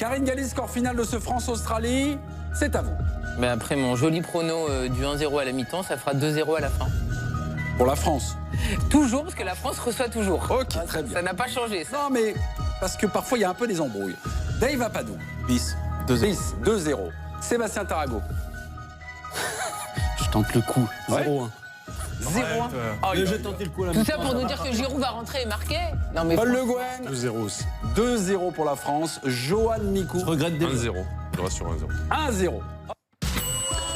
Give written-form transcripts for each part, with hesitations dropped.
Karine Galli, score final de ce France-Australie, c'est à vous. Mais après mon joli prono du 1-0 à la mi-temps, ça fera 2-0 à la fin. Pour la France. Toujours, parce que la France reçoit toujours. Ok, très bien. Ça n'a pas changé, ça. Non, mais parce que parfois, il y a un peu des embrouilles. Dave Apadou. Bis. 2-0. Bis, 2-0. Sébastien Tarago. Je tente le coup. Ouais. 0-1. 0-1. J'ai tenté le coup à la Tout ça pour nous dire que Giroud va rentrer et marquer. Non, mais Paul Le Guen. 2-0 aussi. 2-0 pour la France. Johan Mikou. Je regrette des 1-0. Je reste sur 1-0. 1-0.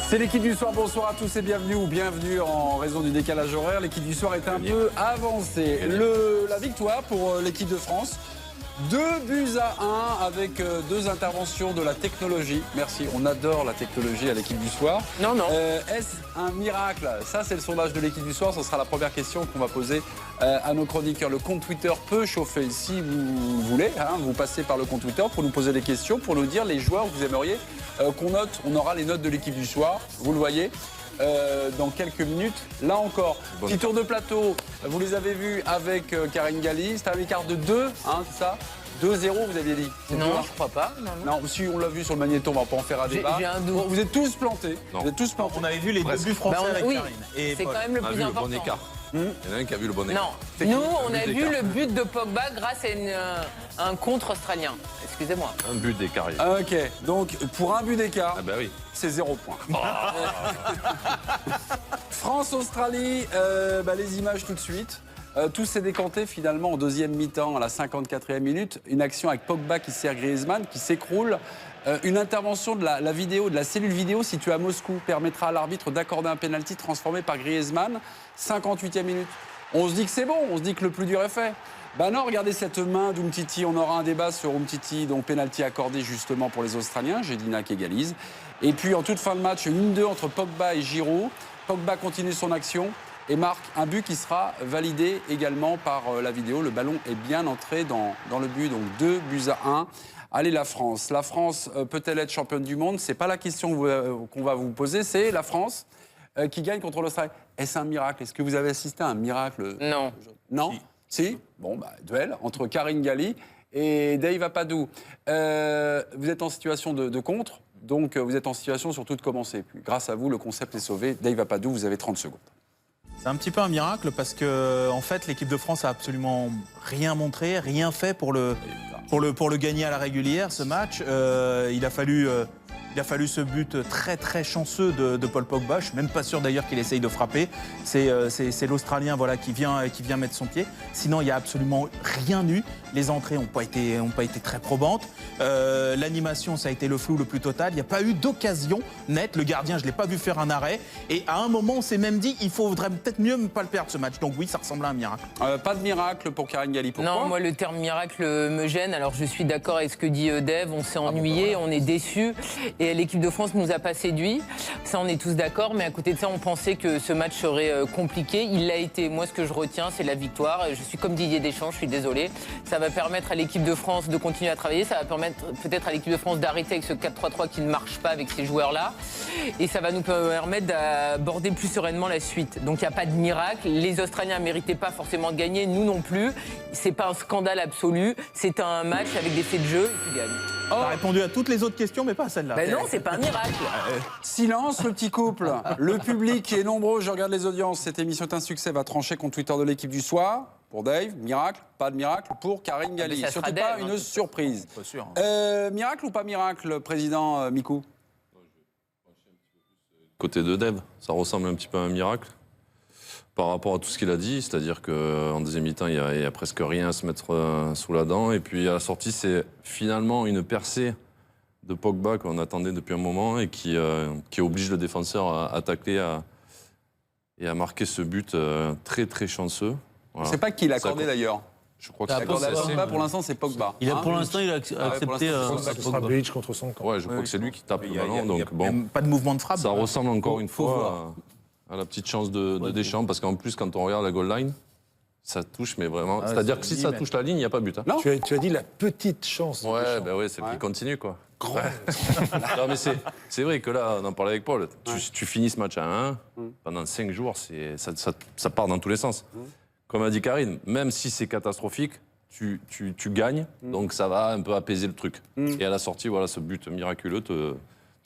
C'est l'équipe du soir, bonsoir à tous et bienvenue ou bienvenue en raison du décalage horaire. L'équipe du soir est un peu avancée. La victoire pour l'équipe de France. 2-1 avec 2 interventions de la technologie. Merci, on adore la technologie à l'équipe du soir. Non, non. Est-ce un miracle? Ça, c'est le sondage de l'équipe du soir. Ce sera la première question qu'on va poser à nos chroniqueurs. Le compte Twitter peut chauffer si vous voulez. Vous passez par le compte Twitter pour nous poser des questions, pour nous dire les joueurs que vous aimeriez qu'on note. On aura les notes de l'équipe du soir, vous le voyez. Dans quelques minutes, là encore. Petit tour de plateau, vous les avez vus avec Karine Galli. C'est un écart de 2, c'est ça? 2-0, vous aviez dit? Non, je crois pas. Non, si on l'a vu sur le magnéto, on va pas en faire un débat. J'ai un doute. Vous êtes tous plantés. Non. Vous êtes tous plantés. On avait vu les deux buts français avec oui, Karine. Et c'est Paul. quand même le On a plus vu le important. bon écart. Il y en a un qui a vu le bon écart. Non, nous, on Un a but vu d'écart. le but de Pogba grâce à un contre australien. Excusez-moi. Un but d'écart. Ok, donc pour un but d'écart, Ah bah oui. c'est 0 point. France-Australie, les images tout de suite. Tout s'est décanté finalement en deuxième mi-temps à la 54e minute. Une action avec Pogba qui sert Griezmann, qui s'écroule. Une intervention de la vidéo, de la cellule vidéo située à Moscou permettra à l'arbitre d'accorder un pénalty transformé par Griezmann. 58e minute. On se dit que c'est bon, on se dit que le plus dur est fait. Ben non, regardez cette main d'Umtiti. On aura un débat sur Umtiti, donc pénalty accordé justement pour les Australiens. Jedina qui égalise. Et puis en toute fin de match, une 1-2 entre Pogba et Giroud. Pogba continue son action et marque un but qui sera validé également par la vidéo. Le ballon est bien entré dans le but, donc 2-1. Allez, la France. La France peut-elle être championne du monde? C'est pas la question qu'on va vous poser, c'est la France qui gagne contre l'Australie. Est-ce un miracle? Est-ce que vous avez assisté à un miracle? Non. Non? Si. Bon, duel entre Karine Galli et Dave Apadou. Vous êtes en situation de contre, donc vous êtes en situation surtout de commencer. Puis, grâce à vous, le concept est sauvé. Dave Apadou, vous avez 30 secondes. C'est un petit peu un miracle parce que en fait l'équipe de France a absolument rien montré, rien fait pour le gagner à la régulière ce match. Il a fallu ce but très très chanceux de Paul Pogba. Je suis même pas sûr d'ailleurs qu'il essaye de frapper. C'est l'Australien qui vient mettre son pied. Sinon il n'y a absolument rien eu. Les entrées n'ont pas été très probantes. L'animation, ça a été le flou le plus total. Il n'y a pas eu d'occasion nette. Le gardien, je ne l'ai pas vu faire un arrêt. Et à un moment, on s'est même dit il faudrait peut-être mieux ne pas le perdre ce match. Donc oui, ça ressemble à un miracle. Pas de miracle pour Karine Galli. Pourquoi? Non, moi le terme miracle me gêne. Alors je suis d'accord avec ce que dit Dave. On s'est ennuyé, on est déçus. Et l'équipe de France ne nous a pas séduits. Ça, on est tous d'accord. Mais à côté de ça, on pensait que ce match serait compliqué. Il l'a été. Moi, ce que je retiens, c'est la victoire. Je suis comme Didier Deschamps, je suis désolé. Ça va permettre à l'équipe de France de continuer à travailler. Ça va permettre peut-être à l'équipe de France d'arrêter avec ce 4-3-3 qui ne marche pas avec ces joueurs-là. Et ça va nous permettre d'aborder plus sereinement la suite. Donc, il n'y a pas de miracle. Les Australiens ne méritaient pas forcément de gagner. Nous non plus. C'est pas un scandale absolu. C'est un match avec des faits de jeu et qui gagne. On a répondu à toutes les autres questions, mais pas à celle-là. Ben non, c'est pas un miracle. Silence, le petit couple. Le public qui est nombreux, je regarde les audiences. Cette émission est un succès, va trancher contre Twitter de l'équipe du soir. Pour Dave, miracle, pas de miracle pour Karine Galli. Ça Surtout sera pas Dave, une surprise. Pas sûr. Miracle ou pas miracle, président Mikou? Côté de Dave, ça ressemble un petit peu à un miracle par rapport à tout ce qu'il a dit. C'est-à-dire qu'en deuxième mi-temps, il y a presque rien à se mettre sous la dent. Et puis à la sortie, c'est finalement une percée de Pogba qu'on attendait depuis un moment et qui oblige le défenseur à tacler et à marquer ce but très très chanceux. Voilà. Je ne sais pas qui l'a accordé d'ailleurs. Je crois que Qui l'a accordé à c'est Pogba, pour l'instant, c'est Pogba. Pour l'instant, il a pour accepté. l'instant, ça. c'est Ce Pogba. sera Bleach contre son camp. Ouais, je crois que c'est lui qui tape le ballon. Donc bon, Même pas de mouvement de frappe. ça ressemble encore une Faut fois à la petite chance de Deschamps, parce qu'en plus, quand on regarde la goal line, ça touche, mais vraiment. Ah ouais, C'est-à-dire c'est que si 10 ça mètres. touche la ligne, il n'y a pas but. Hein. Non. Tu as dit la petite chance. de Ouais, Deschamps. ben ouais, c'est Ouais. qu'il continue, quoi. Grand. Non, mais c'est vrai que là, on en parlait avec Paul, tu finis ce match à 1, pendant 5 jours, ça part dans tous les sens. Comme a dit Karine, même si c'est catastrophique, tu gagnes, donc ça va un peu apaiser le truc. Et à la sortie, voilà, ce but miraculeux te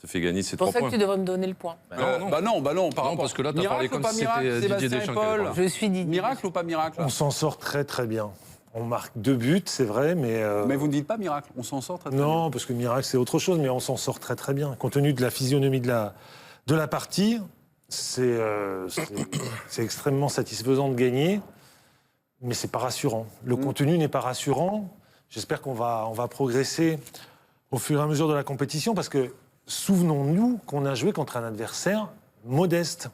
fait gagner ces C'est pour 3 ça points. que tu devrais me donner le point. Non, par rapport. parce que là, t'as Miracle parlé ou comme pas si miracle, c'était Didier Sébastien Deschamps et qui avait Paul parlé. Je suis Didier. Miracle ou pas miracle? On s'en sort très très bien. On marque 2 buts, c'est vrai, mais... Mais vous ne dites pas miracle, on s'en sort très bien. Non, parce que miracle, c'est autre chose, mais on s'en sort très très bien. Compte tenu de la physionomie de la partie, c'est extrêmement satisfaisant de gagner, mais c'est pas rassurant. Le contenu n'est pas rassurant. J'espère qu'on va progresser au fur et à mesure de la compétition, parce que souvenons-nous qu'on a joué contre un adversaire modeste.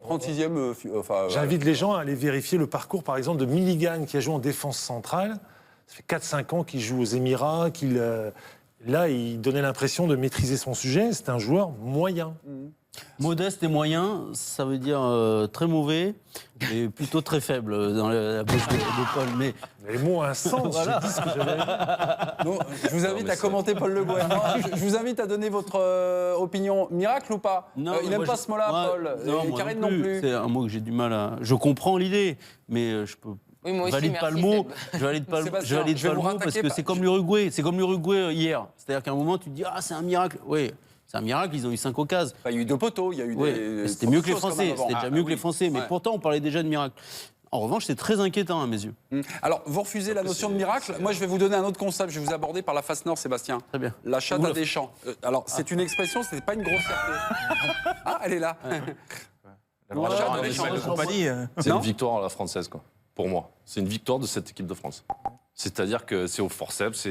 36e, J'invite les gens à aller vérifier le parcours, par exemple, de Milligan, qui a joué en défense centrale. Ça fait 4-5 ans qu'il joue aux Émirats, là, il donnait l'impression de maîtriser son sujet. C'est un joueur moyen. Modeste et moyen, ça veut dire très mauvais et plutôt très faible dans la bouche de Paul. Mais Les mots ont un sens, Voilà. j'ai dit ce que j'avais dit. Non, je vous invite mais à ça- commenter Paul Le Guen. Non, je vous invite à donner votre opinion. Miracle ou pas? Il n'aime pas ce mot-là, Paul. Et moi Karine non plus. C'est un mot que j'ai du mal à. Je comprends l'idée, mais je peux. Oui, moi aussi, valide pas le merci, mot. Seb. Je valide pas, Sébastien, je valide je vais pas le vous mot rattaquer parce que par- c'est comme l'Uruguay. C'est comme l'Uruguay hier. C'est-à-dire qu'à un moment tu te dis c'est un miracle. Oui, c'est un miracle. Ils ont eu 5 occasions. Enfin, il y a eu 2 poteaux, il y a eu Oui, des. mais c'était mieux que les choses quand Français. même avant. C'était déjà Ah, mieux que oui. les Français. Mais Ouais. pourtant on parlait déjà de miracle. En revanche, c'est très inquiétant à mes yeux. Alors, vous refusez la notion de miracle. Moi, je vais vous donner un autre concept. Je vais vous aborder par la face nord, Sébastien. Très bien. La chatte Oula. à des champs. Alors, c'est une expression, ce n'est pas une grossièreté. Ah, elle est là. Alors, Ouais, Charles ouais, Deschamps ouais, et compagnie. C'est Non une victoire à la française, quoi. Pour moi, c'est une victoire de cette équipe de France. C'est-à-dire que c'est au forceps,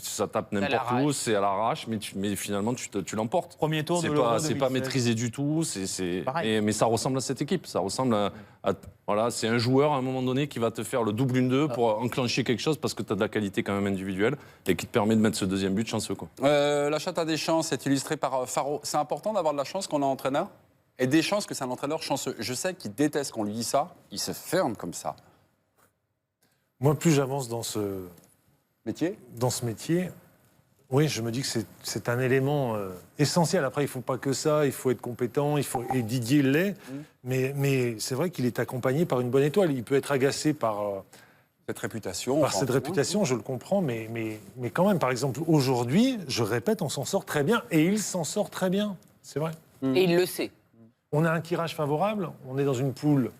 ça tape n'importe où, l'arrache. c'est à l'arrache, mais finalement tu l'emportes. Premier tour de C'est l'Euro pas, c'est pas 2016. maîtrisé du tout. Pareil. Mais ça ressemble à cette équipe. Ça ressemble voilà, c'est un joueur à un moment donné qui va te faire le double 1-2 pour enclencher quelque chose parce que tu as de la qualité quand même individuelle et qui te permet de mettre ce deuxième but chanceux, quoi. La chatte à des champs, c'est illustré par Faro. C'est important d'avoir de la chance qu'on a entraîneur. Et des chances que c'est un entraîneur chanceux. Je sais qu'il déteste qu'on lui dise ça. Il se ferme comme ça. Moi, plus j'avance dans ce Métier. oui, je me dis que c'est un élément essentiel. Après, il ne faut pas que ça, il faut être compétent, et Didier l'est. Mais c'est vrai qu'il est accompagné par une bonne étoile. Il peut être agacé par Cette réputation. cette enfin, réputation, je le comprends, mais quand même, par exemple, aujourd'hui, je répète, on s'en sort très bien, et il s'en sort très bien, c'est vrai. Et il le sait. On a un tirage favorable, on est dans une poule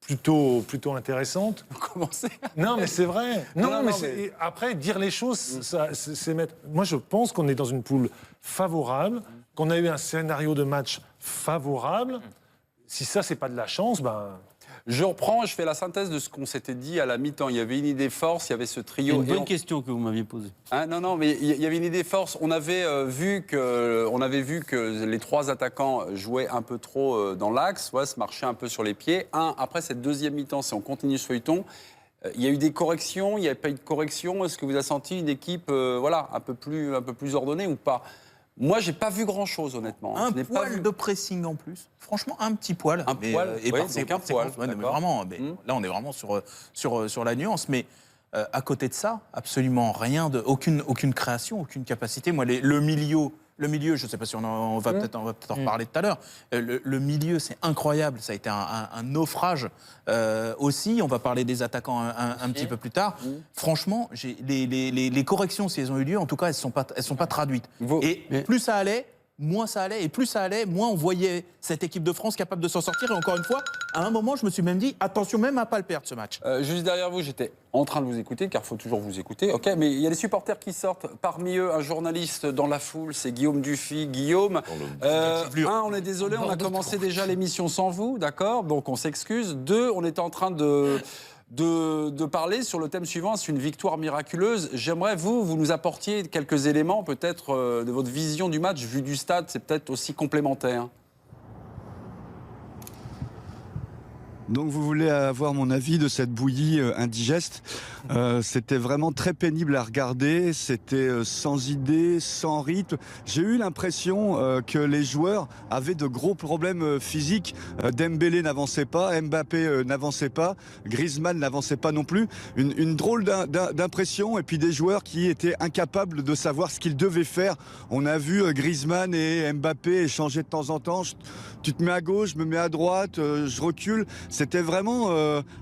plutôt intéressante. Vous commencez. Non, mais c'est vrai. Non, mais mais- après, dire les choses, c'est mettre... Moi, je pense qu'on est dans une poule favorable, qu'on a eu un scénario de match favorable. Si ça, c'est pas de la chance, ben... Je reprends, je fais la synthèse de ce qu'on s'était dit à la mi-temps. Il y avait une idée force, il y avait ce C'est trio. une Et bonne on- question que vous m'aviez posée. Hein, non, mais il y avait une idée force. On avait vu que les 3 attaquants jouaient un peu trop dans l'axe, se marchaient un peu sur les pieds. Après cette deuxième mi-temps, si on continue ce feuilleton, il y a eu des corrections, il n'y avait pas eu de correction. Est-ce que vous avez senti une équipe un peu plus ordonnée ou pas? Moi, j'ai pas vu grand-chose, honnêtement. Un Je n'ai pas poil vu. de pressing en plus. Franchement, un petit poil. Un poil, et oui, par donc un poil, ouais, mais d'accord. vraiment, mais là, on est vraiment sur la nuance. Mais à côté de ça, absolument rien, aucune création, aucune capacité. Moi, le milieu, je ne sais pas si on va peut-être en reparler tout à l'heure. Le milieu, c'est incroyable. Ça a été un naufrage aussi. On va parler des attaquants un petit peu plus tard. Franchement, les corrections, si elles ont eu lieu, en tout cas, elles ne sont pas traduites. Et plus ça allait, moins ça allait. Et plus ça allait, moins on voyait cette équipe de France capable de s'en sortir. Et encore une fois, à un moment, je me suis même dit, attention même à ne pas le perdre, ce match. Juste derrière vous, j'étais en train de vous écouter, car il faut toujours vous écouter. Ok, mais il y a les supporters qui sortent. Parmi eux, un journaliste dans la foule, c'est Guillaume Dufy. Guillaume, on est désolé, on a commencé déjà l'émission sans vous, d'accord? Donc on s'excuse. 2, on était en train de parler sur le thème suivant, c'est une victoire miraculeuse. J'aimerais, vous nous apportiez quelques éléments, peut-être, de votre vision du match, vu du stade, c'est peut-être aussi complémentaire. Donc vous voulez avoir mon avis de cette bouillie indigeste. C'était vraiment très pénible à regarder, c'était sans idée, sans rythme. J'ai eu l'impression que les joueurs avaient de gros problèmes physiques. Dembélé n'avançait pas, Mbappé n'avançait pas, Griezmann n'avançait pas non plus. Une drôle d'impression, et puis des joueurs qui étaient incapables de savoir ce qu'ils devaient faire. On a vu Griezmann et Mbappé échanger de temps en temps. Tu te mets à gauche, je me mets à droite, je recule. C'était vraiment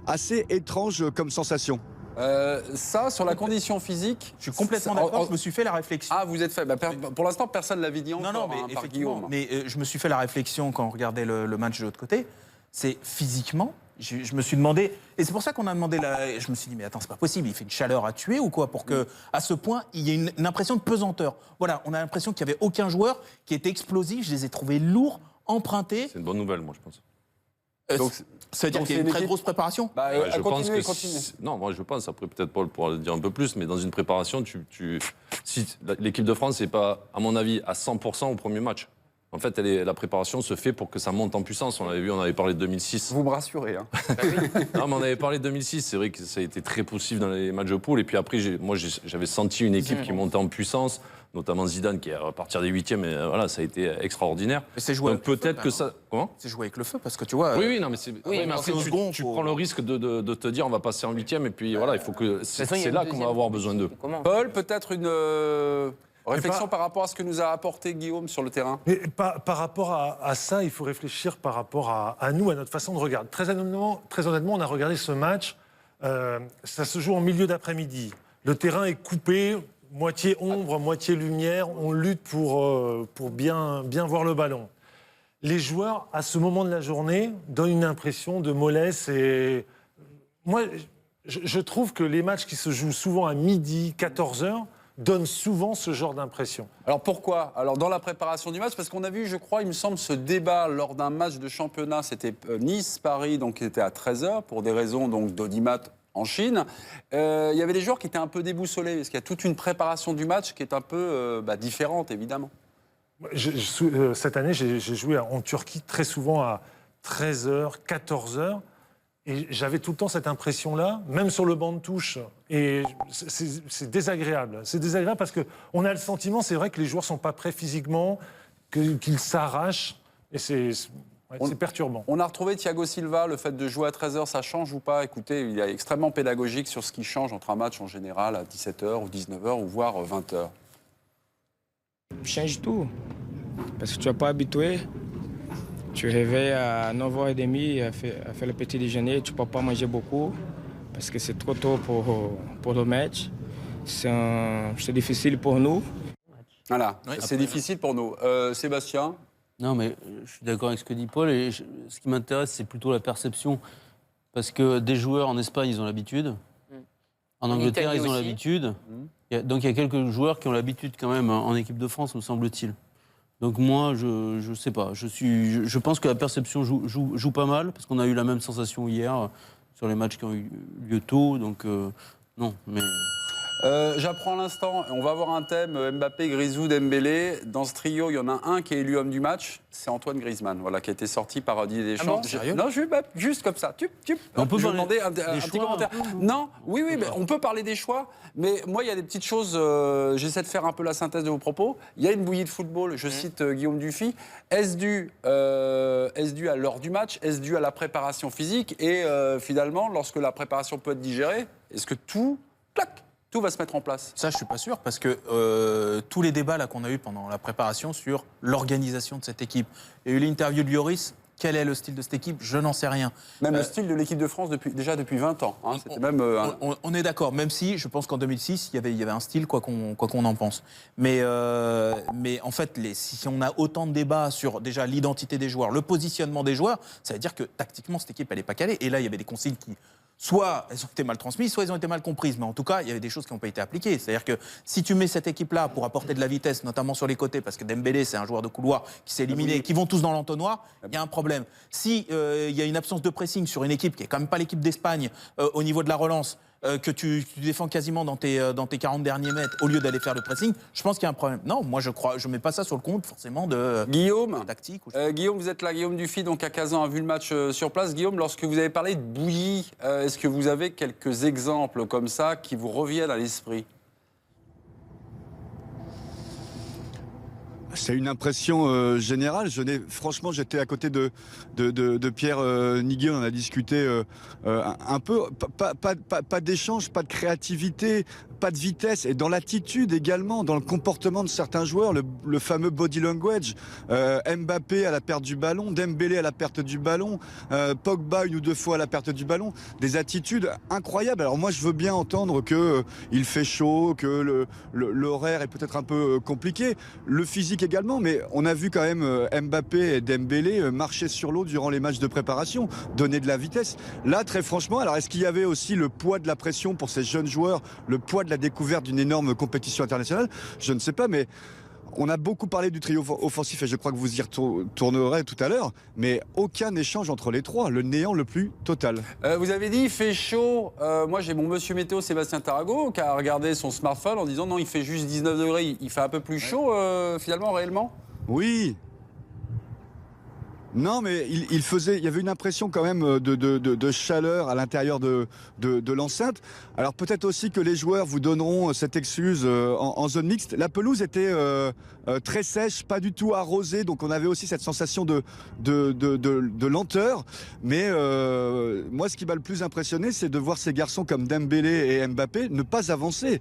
assez étrange comme sensation. Ça, sur la condition physique... Je suis complètement d'accord, je me suis fait la réflexion. Ah, vous êtes fait. Pour l'instant, personne ne l'avait dit encore, Non, mais par effectivement. Guillaume. Mais je me suis fait la réflexion quand on regardait le match de l'autre côté. C'est physiquement, je me suis demandé, et c'est pour ça qu'on a demandé, je me suis dit, mais attends, c'est pas possible, il fait une chaleur à tuer ou quoi, pour que, à ce point, il y ait une impression de pesanteur. Voilà, on a l'impression qu'il n'y avait aucun joueur qui était explosif, je les ai trouvés lourds, empruntés. C'est une bonne nouvelle, moi, je pense. Donc, ça veut dire donc qu'il y a c'est une très équipe- grosse préparation. Ouais, je pense que continuez. non, moi je pense, après peut-être Paul pourra le dire un peu plus, mais dans une préparation, si l'équipe de France n'est pas, à mon avis, à 100% au premier match. En fait, la préparation se fait pour que ça monte en puissance. On avait vu, on avait parlé de 2006. Vous me rassurez. Hein. Non, mais on avait parlé de 2006. C'est vrai que ça a été très poussif dans les matchs de poule. Et puis après, j'avais senti une équipe qui montait en puissance, notamment Zidane, qui à partir des huitièmes, voilà, ça a été extraordinaire. Mais c'est joué Donc avec le peut-être feu, que quand ça. Comment ? C'est jouer avec le feu, parce que tu vois. Oui, non, mais c'est. mais après, au second, tu faut- prends le risque de te dire on va passer en huitième, et puis voilà, il faut que. C'est il y a là une qu'on va deuxième avoir besoin d'eux. Comment Paul, peut-être une réflexion pas- par rapport à ce que nous a apporté Guillaume sur le terrain. Mais par rapport à ça, il faut réfléchir par rapport à nous, à notre façon de regarder. Très honnêtement, on a regardé ce match. Ça se joue en milieu d'après-midi. Le terrain est coupé, moitié ombre, moitié lumière. On lutte pour bien voir le ballon. Les joueurs, à ce moment de la journée, donnent une impression de mollesse. Et moi, je trouve que les matchs qui se jouent souvent à midi, 14h, donnent souvent ce genre d'impression. Alors pourquoi ? Alors dans la préparation du match, parce qu'on a vu, je crois, il me semble, ce débat lors d'un match de championnat, c'était Nice-Paris, donc qui était à 13h, pour des raisons donc d'audimat en Chine. Il y avait des joueurs qui étaient un peu déboussolés, parce qu'il y a toute une préparation du match qui est un peu différente, évidemment. Cette année, j'ai joué en Turquie très souvent à 13h, 14h. Et j'avais tout le temps cette impression-là, même sur le banc de touche. Et c'est désagréable. C'est désagréable parce qu'on a le sentiment, c'est vrai, que les joueurs ne sont pas prêts physiquement, qu'ils s'arrachent. Et c'est perturbant. On a retrouvé Thiago Silva, le fait de jouer à 13h, ça change ou pas ? Écoutez, il est extrêmement pédagogique sur ce qui change entre un match en général à 17h ou 19h ou voire 20h. Change tout. Parce que tu n'es pas habitué. Tu réveilles à 9h30 à faire le petit déjeuner. Tu ne peux pas manger beaucoup parce que c'est trop tôt pour le match. C'est difficile pour nous. Voilà, Oui, c'est difficile pour nous. Sébastien ? Non, mais je suis d'accord avec ce que dit Paul. Et ce qui m'intéresse, c'est plutôt la perception. Parce que des joueurs en Espagne, ils ont l'habitude. En Angleterre, Italie ils ont aussi. l'habitude. Donc il y a quelques joueurs qui ont l'habitude quand même en équipe de France, me semble-t-il. Donc moi, je sais pas. Je pense que la perception joue pas mal, parce qu'on a eu la même sensation hier sur les matchs qui ont eu lieu tôt. Donc non, mais... J'apprends à l'instant, on va avoir un thème Mbappé, Grisou, Dembélé. Dans ce trio, il y en a un qui est élu homme du match, c'est Antoine Griezmann, voilà, qui a été sorti par Didier Deschamps. bon, sérieux ? Non, juste comme ça. On peut je parler demandais un des petit choix, commentaire. Non, oui, mais on peut parler des choix, mais moi, il y a des petites choses, j'essaie de faire un peu la synthèse de vos propos. Il y a une bouillie de football, je cite Guillaume Dufy. Est-ce dû à l'heure du match ? Est-ce dû à la préparation physique ? Et finalement, lorsque la préparation peut être digérée, est-ce que tout va se mettre en place ? Ça, je suis pas sûr, parce que tous les débats là qu'on a eu pendant la préparation sur l'organisation de cette équipe. Il y a eu l'interview de Lloris. Quel est le style de cette équipe ? Je n'en sais rien. Même le style de l'équipe de France déjà depuis 20 ans. Hein, c'était même, On est d'accord, même si je pense qu'en 2006, il y avait un style, quoi qu'on en pense. Mais en fait, si on a autant de débats sur déjà l'identité des joueurs, le positionnement des joueurs, ça veut dire que tactiquement, cette équipe, elle n'est pas calée. Et là, il y avait des consignes qui... Soit elles ont été mal transmises, soit elles ont été mal comprises. Mais en tout cas, il y avait des choses qui n'ont pas été appliquées. C'est-à-dire que si tu mets cette équipe-là pour apporter de la vitesse, notamment sur les côtés, parce que Dembélé, c'est un joueur de couloir qui s'est éliminé, qui vont tous dans l'entonnoir, il y a un problème. Si il y a une absence de pressing sur une équipe qui n'est quand même pas l'équipe d'Espagne au niveau de la relance, que tu défends quasiment dans tes 40 derniers mètres au lieu d'aller faire le pressing, je pense qu'il y a un problème. Non, moi je mets pas ça sur le compte forcément de Guillaume, tactique. Guillaume, vous êtes là, Guillaume Dufy, donc à Kazan a vu le match sur place. Guillaume, lorsque vous avez parlé de bouillie, est-ce que vous avez quelques exemples comme ça qui vous reviennent à l'esprit ? C'est une impression générale. Franchement, j'étais à côté de Pierre Niguet, on en a discuté un peu. Pas d'échange, pas de créativité, pas de vitesse. Et dans l'attitude également, dans le comportement de certains joueurs, le fameux body language. Mbappé à la perte du ballon, Dembélé à la perte du ballon, Pogba 1 ou 2 fois à la perte du ballon. Des attitudes incroyables. Alors moi, je veux bien entendre qu'il fait chaud, que l'horaire est peut-être un peu compliqué. Le physique également, mais on a vu quand même Mbappé et Dembélé marcher sur l'eau durant les matchs de préparation, donner de la vitesse. Là, très franchement, alors est-ce qu'il y avait aussi le poids de la pression pour ces jeunes joueurs, le poids de la découverte d'une énorme compétition internationale? Je ne sais pas, mais on a beaucoup parlé du trio offensif et je crois que vous y retournerez tout à l'heure, mais aucun échange entre les trois, le néant le plus total. Vous avez dit il fait chaud. Moi j'ai mon monsieur météo Sébastien Tarago qui a regardé son smartphone en disant non, il fait juste 19 degrés, il fait un peu plus chaud finalement réellement. Oui. Non, mais il y avait une impression quand même de chaleur à l'intérieur de l'enceinte. Alors peut-être aussi que les joueurs vous donneront cette excuse en zone mixte. La pelouse était très sèche, pas du tout arrosée, donc on avait aussi cette sensation de lenteur. Mais moi, ce qui m'a le plus impressionné, c'est de voir ces garçons comme Dembélé et Mbappé ne pas avancer,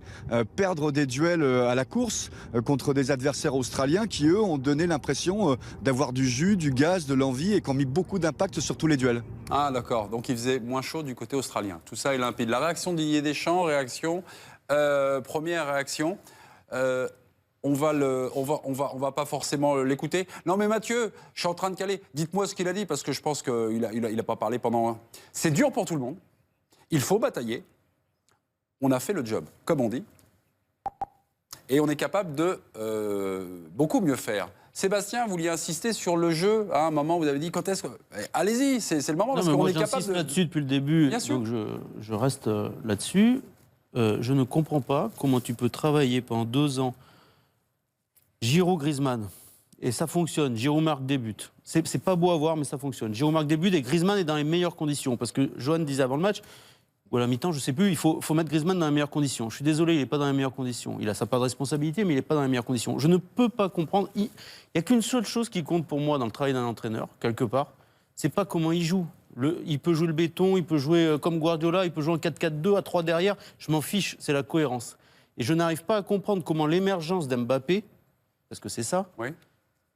perdre des duels à la course contre des adversaires australiens qui, eux, ont donné l'impression d'avoir du jus, du gaz, de l'envie et qui ont mis beaucoup d'impact sur tous les duels. Ah d'accord, donc il faisait moins chaud du côté australien. Tout ça est limpide. La réaction de Didier Deschamps, première réaction. On va pas forcément l'écouter. Non mais Mathieu, je suis en train de caler. Dites-moi ce qu'il a dit parce que je pense qu'il a pas parlé pendant. C'est dur pour tout le monde. Il faut batailler. On a fait le job, comme on dit, et on est capable de beaucoup mieux faire. Sébastien, vous vouliez insister sur le jeu. À un moment, vous avez dit quand est-ce que. Allez-y, c'est le moment, parce qu'on est capable de. Là-dessus depuis le début, Bien sûr. donc je reste là-dessus. Je ne comprends pas comment tu peux travailler pendant 2 ans Giroud, Griezmann, et ça fonctionne. Giroud marque des buts. C'est pas beau à voir, mais ça fonctionne. Giroud marque des buts et Griezmann est dans les meilleures conditions. Parce que Johan disait avant le match, ou à la mi-temps, je ne sais plus, il faut mettre Griezmann dans les meilleures conditions. Je suis désolé, il n'est pas dans les meilleures conditions. Il a sa part de responsabilité, mais il n'est pas dans les meilleures conditions. Je ne peux pas comprendre. Il n'y a qu'une seule chose qui compte pour moi dans le travail d'un entraîneur, quelque part, c'est pas comment il joue. Il peut jouer le béton, il peut jouer comme Guardiola, il peut jouer en 4-4-2 à 3 derrière. Je m'en fiche, c'est la cohérence. Et je n'arrive pas à comprendre comment l'émergence d'Mbappé, parce que c'est ça, Oui.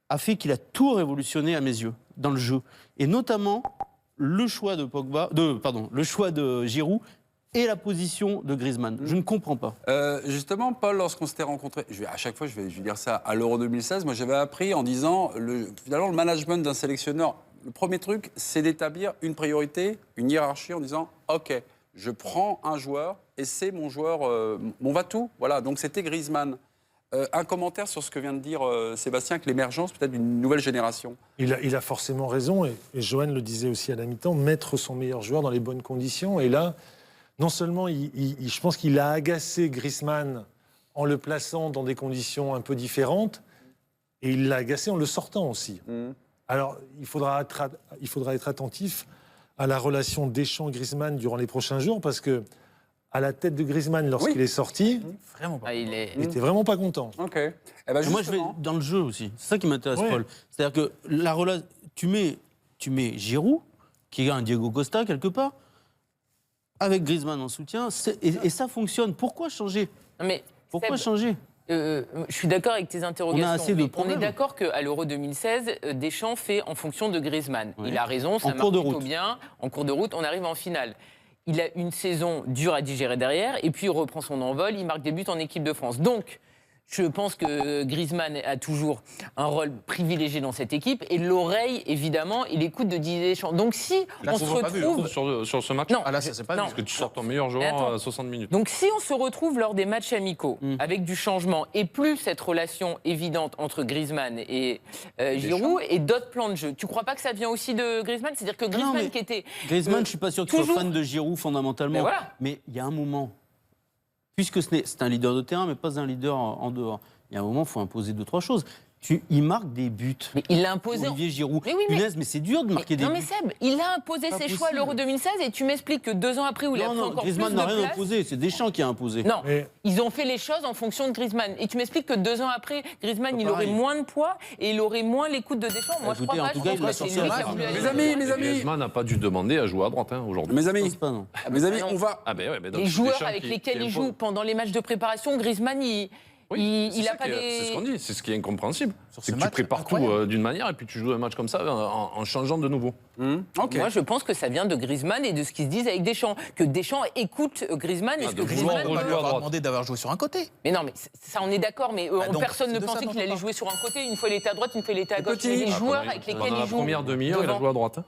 a fait qu'il a tout révolutionné à mes yeux dans le jeu. Et notamment le choix le choix de Giroud et la position de Griezmann. Je ne comprends pas. Justement, Paul, lorsqu'on s'était rencontrés, à chaque fois je vais dire ça, à l'Euro 2016, moi j'avais appris en disant, finalement le management d'un sélectionneur, le premier truc, c'est d'établir une priorité, une hiérarchie en disant, ok, je prends un joueur et c'est mon joueur, mon va-tout. Voilà, donc c'était Griezmann. Un commentaire sur ce que vient de dire Sébastien, que l'émergence peut-être d'une nouvelle génération. Il a forcément raison, et Johan le disait aussi à la mi-temps, mettre son meilleur joueur dans les bonnes conditions. Et là, non seulement je pense qu'il a agacé Griezmann en le plaçant dans des conditions un peu différentes, et il l'a agacé en le sortant aussi. Alors, il faudra être attentif à la relation Deschamps-Griezmann durant les prochains jours, parce que à la tête de Griezmann, lorsqu'il est sorti, Vraiment pas. il n'était vraiment pas content. Ok. Eh ben Moi, je vais dans le jeu aussi. C'est ça qui m'intéresse, Ouais. Paul. C'est-à-dire que la relation, tu mets Giroud, qui est un Diego Costa quelque part, avec Griezmann en soutien, et ça fonctionne. Pourquoi changer? Mais Pourquoi Seb, changer? je suis d'accord avec tes interrogations. On a assez de mais on problèmes. est d'accord qu'à l'Euro 2016, Deschamps fait en fonction de Griezmann. Oui. Il a raison, ça En marche cours de plutôt route. bien. En cours de route, on arrive en finale. Il a une saison dure à digérer derrière, et puis il reprend son envol, il marque des buts en équipe de France. Donc, je pense que Griezmann a toujours un rôle privilégié dans cette équipe, et l'oreille, évidemment, il écoute de Didier Deschamps. Donc si Là, on ça se s'est pas vu, retrouve... sur ce match. Non. Ah là, ça c'est pas Non. vu. Parce que tu sors ton meilleur Mais joueur attends. à 60 minutes. Donc si on se retrouve lors des matchs amicaux avec du changement et plus cette relation évidente entre Griezmann et Giroud et d'autres plans de jeu, tu crois pas que ça vient aussi de Griezmann? C'est-à-dire que Griezmann mais qui était... Griezmann, je suis pas sûr qu'il soit toujours- fan de Giroud fondamentalement. Mais voilà. Mais il y a un moment, puisque c'est un leader de terrain, mais pas un leader en dehors. Il y a un moment, il faut imposer 2-3 choses. Il marque des buts. Mais il l'a imposé. Olivier Giroud. Mais oui, mais- Punaise, mais c'est dur de marquer des Non buts. mais Seb, il a imposé Pas ses choix à possible. l'Euro 2016 et tu m'expliques que 2 ans après où il a pris encore plus de Griezmann n'a rien place. imposé, c'est Deschamps qui a imposé. Non, Mais- ils ont fait les choses en fonction de Griezmann. Et tu m'expliques que 2 ans après, Griezmann, il aurait pareil. moins de poids et il aurait moins l'écoute de Deschamps. Moi, je Écoutez, crois en pas. tout Je cas, pense il l'a que c'est sorti lui à qui a la voulu fin. aller Mes loin. amis, mes amis, Griezmann n'a pas dû demander à jouer à droite aujourd'hui. mes Je amis, pense pas, non. mes amis, Non. on va. Ah ben ouais, mais donc Les c'est joueurs Deschamps avec qui lesquels il impose. joue pendant les matchs de préparation, Griezmann, il a pas C'est des... ce qu'on dit, c'est ce qui est incompréhensible. Sur C'est ce que tu match, prépares tout incroyable. d'une manière et puis tu joues un match comme ça en changeant de nouveau. Ok. Moi, je pense que ça vient de Griezmann et de ce qu'ils se disent avec Deschamps. Que Deschamps écoute Griezmann et ce que de vouloir Griezmann... rejouer On à lui avoir droite. demandé d'avoir joué sur un côté. Mais non, mais ça, on est d'accord, mais donc, personne ne c'est de ça pensait dont qu'il on allait parle. jouer sur un côté. Une fois, il était à droite, une fois, il était à gauche. Petit. Mais les Ah, joueurs pendant- avec lesquels pendant il la joue... première demi-heure, il a devant. joué à droite.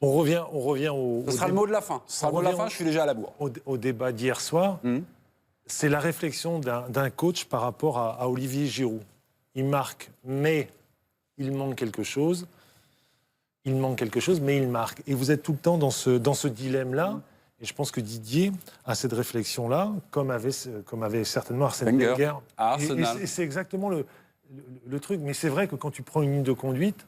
On revient au Ce sera le débat- mot de la fin. Ce sera le mot de la fin, je suis déjà à la bourre. au débat d'hier soir. C'est la réflexion d'un coach par rapport à Olivier Giroud. Il marque, mais il manque quelque chose. Il manque quelque chose, mais il marque. Et vous êtes tout le temps dans ce dilemme-là. Et je pense que Didier a cette réflexion-là, comme avait certainement Arsène Wenger, Wenger. à Et Arsenal. c'est exactement le truc. Mais c'est vrai que quand tu prends une ligne de conduite,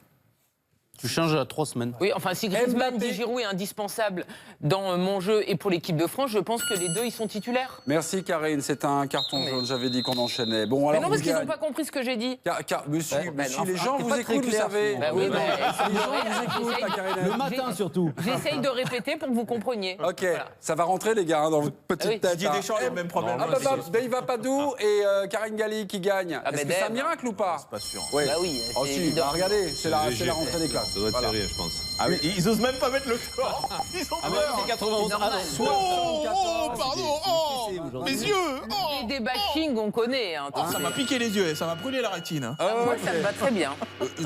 Tu changes à 3 semaines. Oui, enfin, si Griezmann Mbappé. dit Giroud est indispensable dans mon jeu et pour l'équipe de France, je pense que les deux, ils sont titulaires. Merci Karine, c'est un carton Mais- jaune, j'avais dit qu'on enchaînait. Bon, Mais alors non, parce vous qu'ils n'ont gagnez- pas compris ce que j'ai dit. Monsieur, bah non, les gens c'est vous pas très écoutent, vous clair, savez. sinon. Bah oui, Les bah, gens vous écoutent, j'essaye- la Karine. Le matin surtout. J'essaye de répéter pour que vous compreniez. Ok, Voilà. ça va rentrer les gars hein, dans votre petite Ah oui, tête. Didier hein. Deschamps a le même problème. Ah bah, bah, Dave Apadou et Karine Galli qui gagnent. Ah, Est-ce bah, que c'est un Dave. miracle ou pas C'est pas sûr. Oui. Bah oui, Oh c'est si, évident. bah, regardez, c'est la rentrée des classes. Ça doit être Voilà. serré, je pense. Ah oui. Ils osent même pas mettre le score. Ils ont Ah bah, peur. c'est 91. C'est normal. Ah, Oh, pardon. Oh, mes yeux. Oh, Et des bashing, on connaît. Hein, ça m'a piqué les yeux et ça m'a brûlé la rétine. Ah, Moi, ok. ça me va très bien.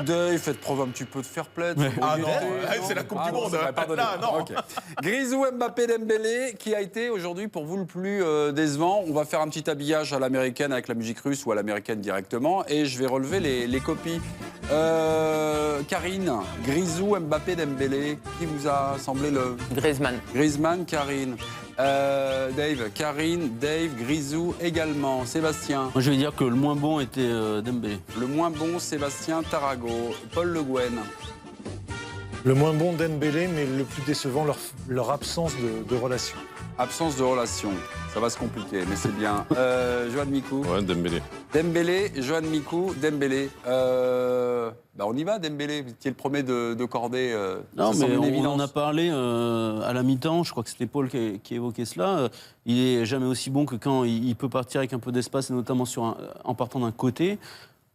Dave, faites preuve un petit peu de fair play. de Ah sobriété, non, c'est la Coupe du non, Monde. c'est vrai, pardonnez. Là, non. Ok. Grisou, Mbappé, Dembélé, qui a été aujourd'hui pour vous le plus décevant. On va faire un petit habillage à l'américaine avec la musique russe ou à l'américaine directement. Et je vais relever les copies. Karine, Grisou, Mbappé, Dembélé, qui vous a semblé le... Griezmann. Griezmann, Karine. Dave, Karine, Dave, Grisou également. Sébastien. Moi, je vais dire que le moins bon était Dembélé. Le moins bon, Sébastien Tarago. Paul Le Guen. le moins bon Dembélé, mais le plus décevant, leur absence de relation. Absence de relation. Ça va se compliquer, mais c'est bien. Johan Mikou. Ouais, Dembélé. Dembélé, Johan Mikou, Dembélé. Bah on y va, Dembélé, qui est le premier de cordée. Non, ça semble mais une on évidence. en a parlé à la mi-temps. Je crois que c'était Paul qui évoquait cela. Il est jamais aussi bon que quand il peut partir avec un peu d'espace, et notamment en partant d'un côté.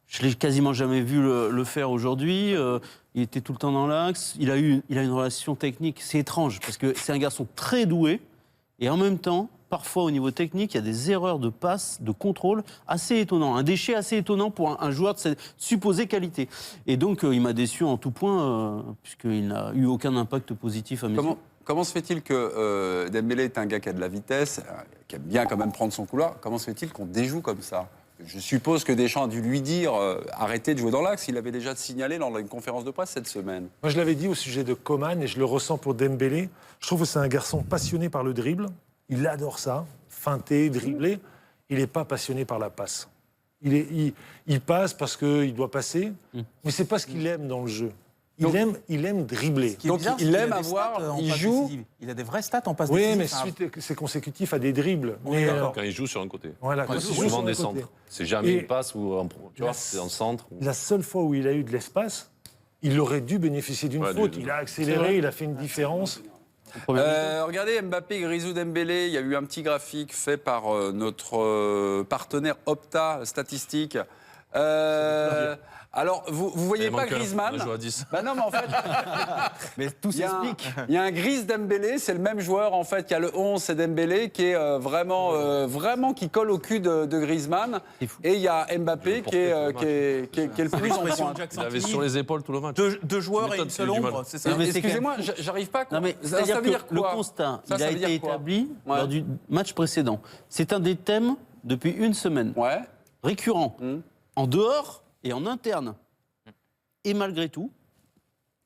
Je l'ai quasiment jamais vu le faire aujourd'hui. Il était tout le temps dans l'axe. Il a une relation technique. C'est étrange parce que c'est un garçon très doué et en même temps, parfois au niveau technique, il y a des erreurs de passe, de contrôle assez étonnants. Un déchet assez étonnant pour un joueur de cette supposée qualité. Et donc, il m'a déçu en tout point puisqu'il n'a eu aucun impact positif à mes yeux. Comment se fait-il que Dembélé est un gars qui a de la vitesse, qui aime bien quand même prendre son couloir? Comment se fait-il qu'on déjoue comme ça? Je suppose que Deschamps a dû lui dire arrêtez de jouer dans l'axe. Il avait déjà signalé lors d'une conférence de presse cette semaine. Moi, je l'avais dit au sujet de Coman et je le ressens pour Dembélé. Je trouve que c'est un garçon passionné par le dribble. Il adore ça, feinter, dribbler. Il n'est pas passionné par la passe. Il passe parce qu'il doit passer, mais c'est pas ce qu'il aime dans le jeu. Il aime dribbler. Donc, il aime avoir, il joue. Il a des vraies stats en passe Oui, décisive. mais Enfin, c'est consécutif à des dribbles. Oui, Mais, d'accord. Quand il joue sur un côté. voilà, quand C'est il joue souvent sur des le côté. centres. C'est jamais Et une passe ou un pro. Tu vois, c'est en centre. La seule fois où il a eu de l'espace, il aurait dû bénéficier d'une Ouais, faute. du- Il a accéléré, il a fait une différence. Regardez, Mbappé, Grisou, Dembélé, il y a eu un petit graphique fait par notre partenaire Opta Statistique. Alors, vous voyez Il pas manque un. Griezmann? On a joué à 10. Bah non, mais en fait, Mais tout il y a un- s'explique. il y a un Gris Dembélé, c'est le même joueur en fait, qui a le 11, c'est Dembélé, qui est vraiment qui colle au cul de Griezmann. C'est fou. Et il y a Mbappé qui est le plus en L'expression pointe. de Jack Il avait Santini. sur les épaules tout le match. Deux joueurs et m'étonnes une qu'il seule ait du ombre, mal. c'est ça. Non, mais c'est Excusez-moi, j'arrive pas à... Non, mais ça c'est-à-dire veut que dire le quoi constat, Ça il a veut dire été quoi établi Ouais. lors du match précédent. C'est un des thèmes depuis une semaine, Ouais. récurrent, en dehors et en interne. Et malgré tout,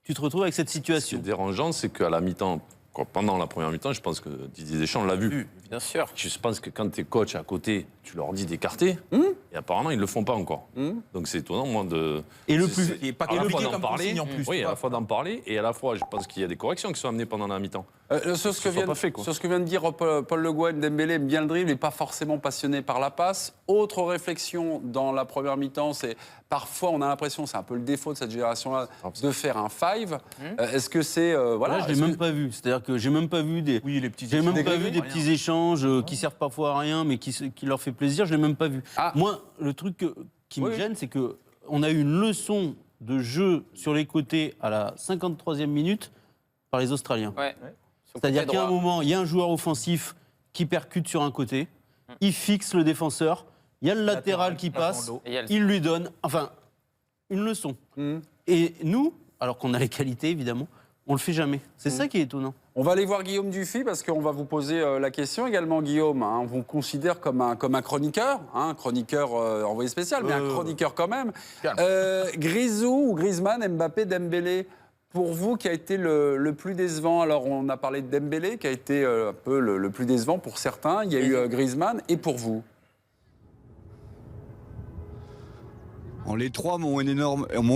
tu te retrouves avec cette Ce qui est situation. dérangeant, c'est qu'à la mi-temps, pendant la première mi-temps, je pense que Didier Deschamps l'a vu. Bien sûr. Je pense que quand tu es coach à côté, tu leur dis d'écarter. Et apparemment, ils ne le font pas encore. Donc c'est étonnant, moi, de... Et le c'est- plus, c'est- qui est pas à la fois compliqué d'en comme parler, consigne en plus. oui, à la fois d'en parler, et à la fois, je pense qu'il y a des corrections qui sont amenées pendant la mi-temps. Sur ce que soit pas fait, quoi. sur ce que vient de dire Paul Le Guen, Dembélé aime bien le dribble, n'est pas forcément passionné par la passe. Autre réflexion dans la première mi-temps, c'est parfois on a l'impression, c'est un peu le défaut de cette génération-là, de faire un five. Est-ce que c'est voilà Là, je l'ai est-ce même que- pas vu. C'est-à-dire que j'ai même pas vu des. Oui, les petits J'ai même échanges. pas vu des petits échanges qui servent parfois à rien, mais qui leur fait plaisir. Je l'ai même pas vu. Ah. Moi, le truc qui me Oui. gêne, c'est que on a eu une leçon de jeu sur les côtés à la 53e minute par les Australiens. Ouais. C'est-à-dire Côté qu'à un droit. moment, il y a un joueur offensif qui percute sur un côté, il fixe le défenseur, il y a le latéral qui passe, Et il y a le- il lui donne, enfin, une leçon. Et nous, alors qu'on a les qualités évidemment, on le fait jamais. C'est ça qui est étonnant. On va aller voir Guillaume Dufy parce qu'on va vous poser la question également, Guillaume. On vous considère comme un chroniqueur, un chroniqueur envoyé spécial, mais un chroniqueur quand même. Grisou ou Griezmann, Mbappé, Dembélé, pour vous, qui a été le plus décevant? Alors, on a parlé de Dembélé, qui a été un peu le plus décevant pour certains. Il y a eu Griezmann. Et pour vous? Les trois m'ont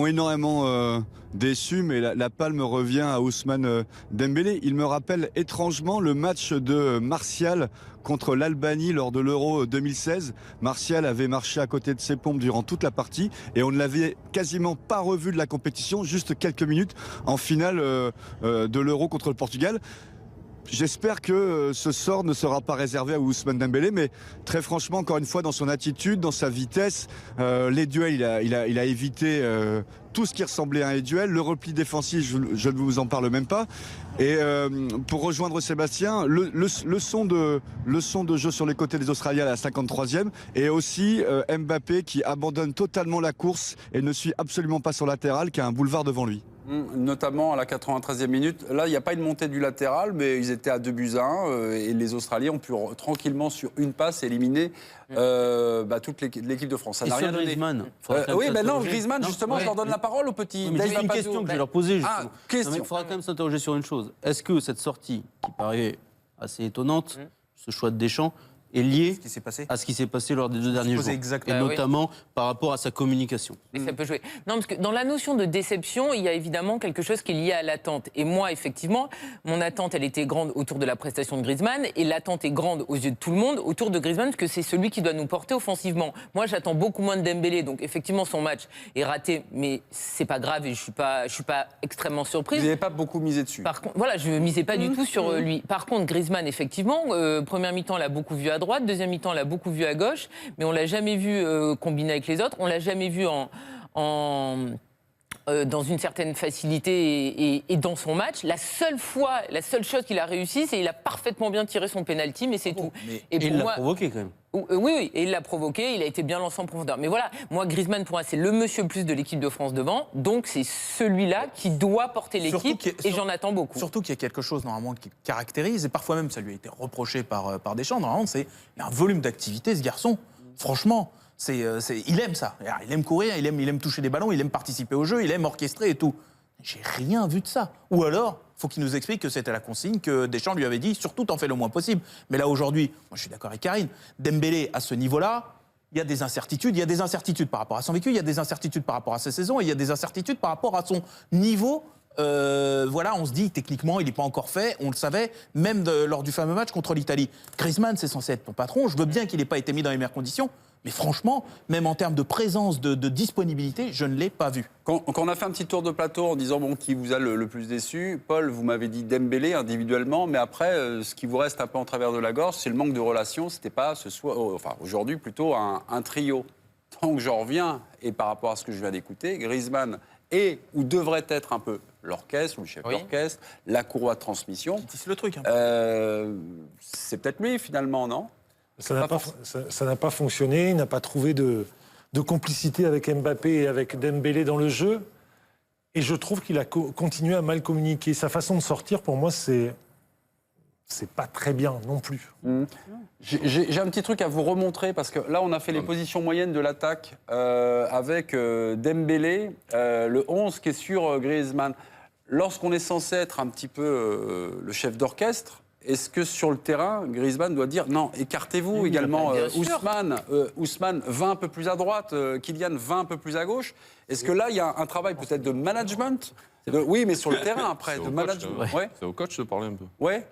énormément déçu, mais la palme revient à Ousmane Dembélé. Il me rappelle étrangement le match de Martial contre l'Albanie lors de l'Euro 2016. Martial avait marché à côté de ses pompes durant toute la partie et on ne l'avait quasiment pas revu de la compétition, juste quelques minutes en finale de l'Euro contre le Portugal. J'espère que ce sort ne sera pas réservé à Ousmane Dembélé, mais très franchement, encore une fois, dans son attitude, dans sa vitesse, les duels, il a évité tout ce qui ressemblait à un duel. Le repli défensif, je ne vous en parle même pas. Et pour rejoindre Sébastien, leçon de jeu sur les côtés des Australiens à la 53e, et aussi Mbappé qui abandonne totalement la course et ne suit absolument pas son latéral, qui a un boulevard devant lui. Notamment à la 93e minute. Là, il n'y a pas une montée du latéral, mais ils étaient à 2-1 et les Australiens ont pu tranquillement, sur une passe, éliminer toute l'équipe de France. Ça Et n'a sur rien donné. Griezmann, faudra quand même Oui, non, s'interroger. Griezmann, Non, justement, ouais. je leur donne la parole au petit Oui, mais Dave c'est une Papadou. question que je vais leur poser. Ah, justement. question. Non, mais il faudra quand même s'interroger sur une chose. Est-ce que cette sortie, qui paraît assez étonnante, ce choix de Deschamps, est lié Ce qui s'est passé. à ce qui s'est passé lors des 2 derniers jours, exactement. et Ah oui. notamment par rapport à sa communication. Et ça peut jouer. Non, parce que dans la notion de déception, il y a évidemment quelque chose qui est lié à l'attente. Et moi, effectivement, mon attente, elle était grande autour de la prestation de Griezmann, et l'attente est grande aux yeux de tout le monde autour de Griezmann, parce que c'est celui qui doit nous porter offensivement. Moi, j'attends beaucoup moins de Dembélé, donc effectivement, son match est raté, mais c'est pas grave, et je suis pas extrêmement Vous surprise. n'avez pas beaucoup misé dessus. Par contre, voilà, je ne misais pas du tout sur lui. Par contre, Griezmann, effectivement, première mi-temps, on l'a beaucoup vu à droite, deuxième mi-temps, on l'a beaucoup vu à gauche, mais on l'a jamais vu combiner avec les autres, on l'a jamais vu dans une certaine facilité et dans son match. La seule chose qu'il a réussi, c'est qu'il a parfaitement bien tiré son penalty, mais c'est tout. Et pour il l'a moi, provoqué quand même. oui, et il l'a provoqué, il a été bien lancé en profondeur. Mais voilà, moi, Griezmann, pour moi, c'est le monsieur plus de l'équipe de France devant, donc c'est celui-là qui doit porter l'équipe, et j'en attends beaucoup. Surtout qu'il y a quelque chose normalement qui caractérise, et parfois même ça lui a été reproché par Deschamps, normalement, c'est il a un volume d'activité, ce garçon. Franchement, il aime ça. Il aime courir, il aime toucher des ballons, il aime participer au jeu, il aime orchestrer et tout. J'ai rien vu de ça. Ou alors, faut qu'il nous explique que c'était la consigne que Deschamps lui avait dit, surtout t'en fais le moins possible. Mais là aujourd'hui, moi je suis d'accord avec Karine, Dembélé à ce niveau-là, il y a des incertitudes. Il y a des incertitudes par rapport à son vécu, il y a des incertitudes par rapport à sa saison, et il y a des incertitudes par rapport à son niveau. Voilà, on se dit techniquement il n'est pas encore fait, on le savait, même lors du fameux match contre l'Italie. Griezmann, c'est censé être ton patron, je veux bien qu'il n'ait pas été mis dans les meilleures conditions, mais franchement, même en termes de présence, de disponibilité, je ne l'ai pas vu. Quand on a fait un petit tour de plateau en disant qui vous a le plus déçu, Paul, vous m'avez dit Dembélé individuellement, mais après, ce qui vous reste un peu en travers de la gorge, c'est le manque de relation. C'était pas aujourd'hui plutôt un trio. Donc j'en reviens, et par rapport à ce que je viens d'écouter, Griezmann est ou devrait être un peu l'orchestre ou le chef d'orchestre, la courroie de transmission. C'est le truc. C'est peut-être lui finalement, non ? Ça n'a pas fonctionné, il n'a pas trouvé de complicité avec Mbappé et avec Dembélé dans le jeu. Et je trouve qu'il a continué à mal communiquer. Sa façon de sortir, pour moi, c'est pas très bien non plus. J'ai un petit truc à vous remontrer, parce que là, on a fait les positions moyennes de l'attaque avec Dembélé, le 11 qui est sur Griezmann. Lorsqu'on est censé être un petit peu le chef d'orchestre, est-ce que sur le terrain, Griezmann doit dire non, écartez-vous également. bien sûr. Ousmane va un peu plus à droite, Kylian va un peu plus à gauche. Est-ce que là, il y a un travail peut-être de management Oui, mais sur le terrain après, de management. Ouais. C'est au coach de parler un peu. Ouais.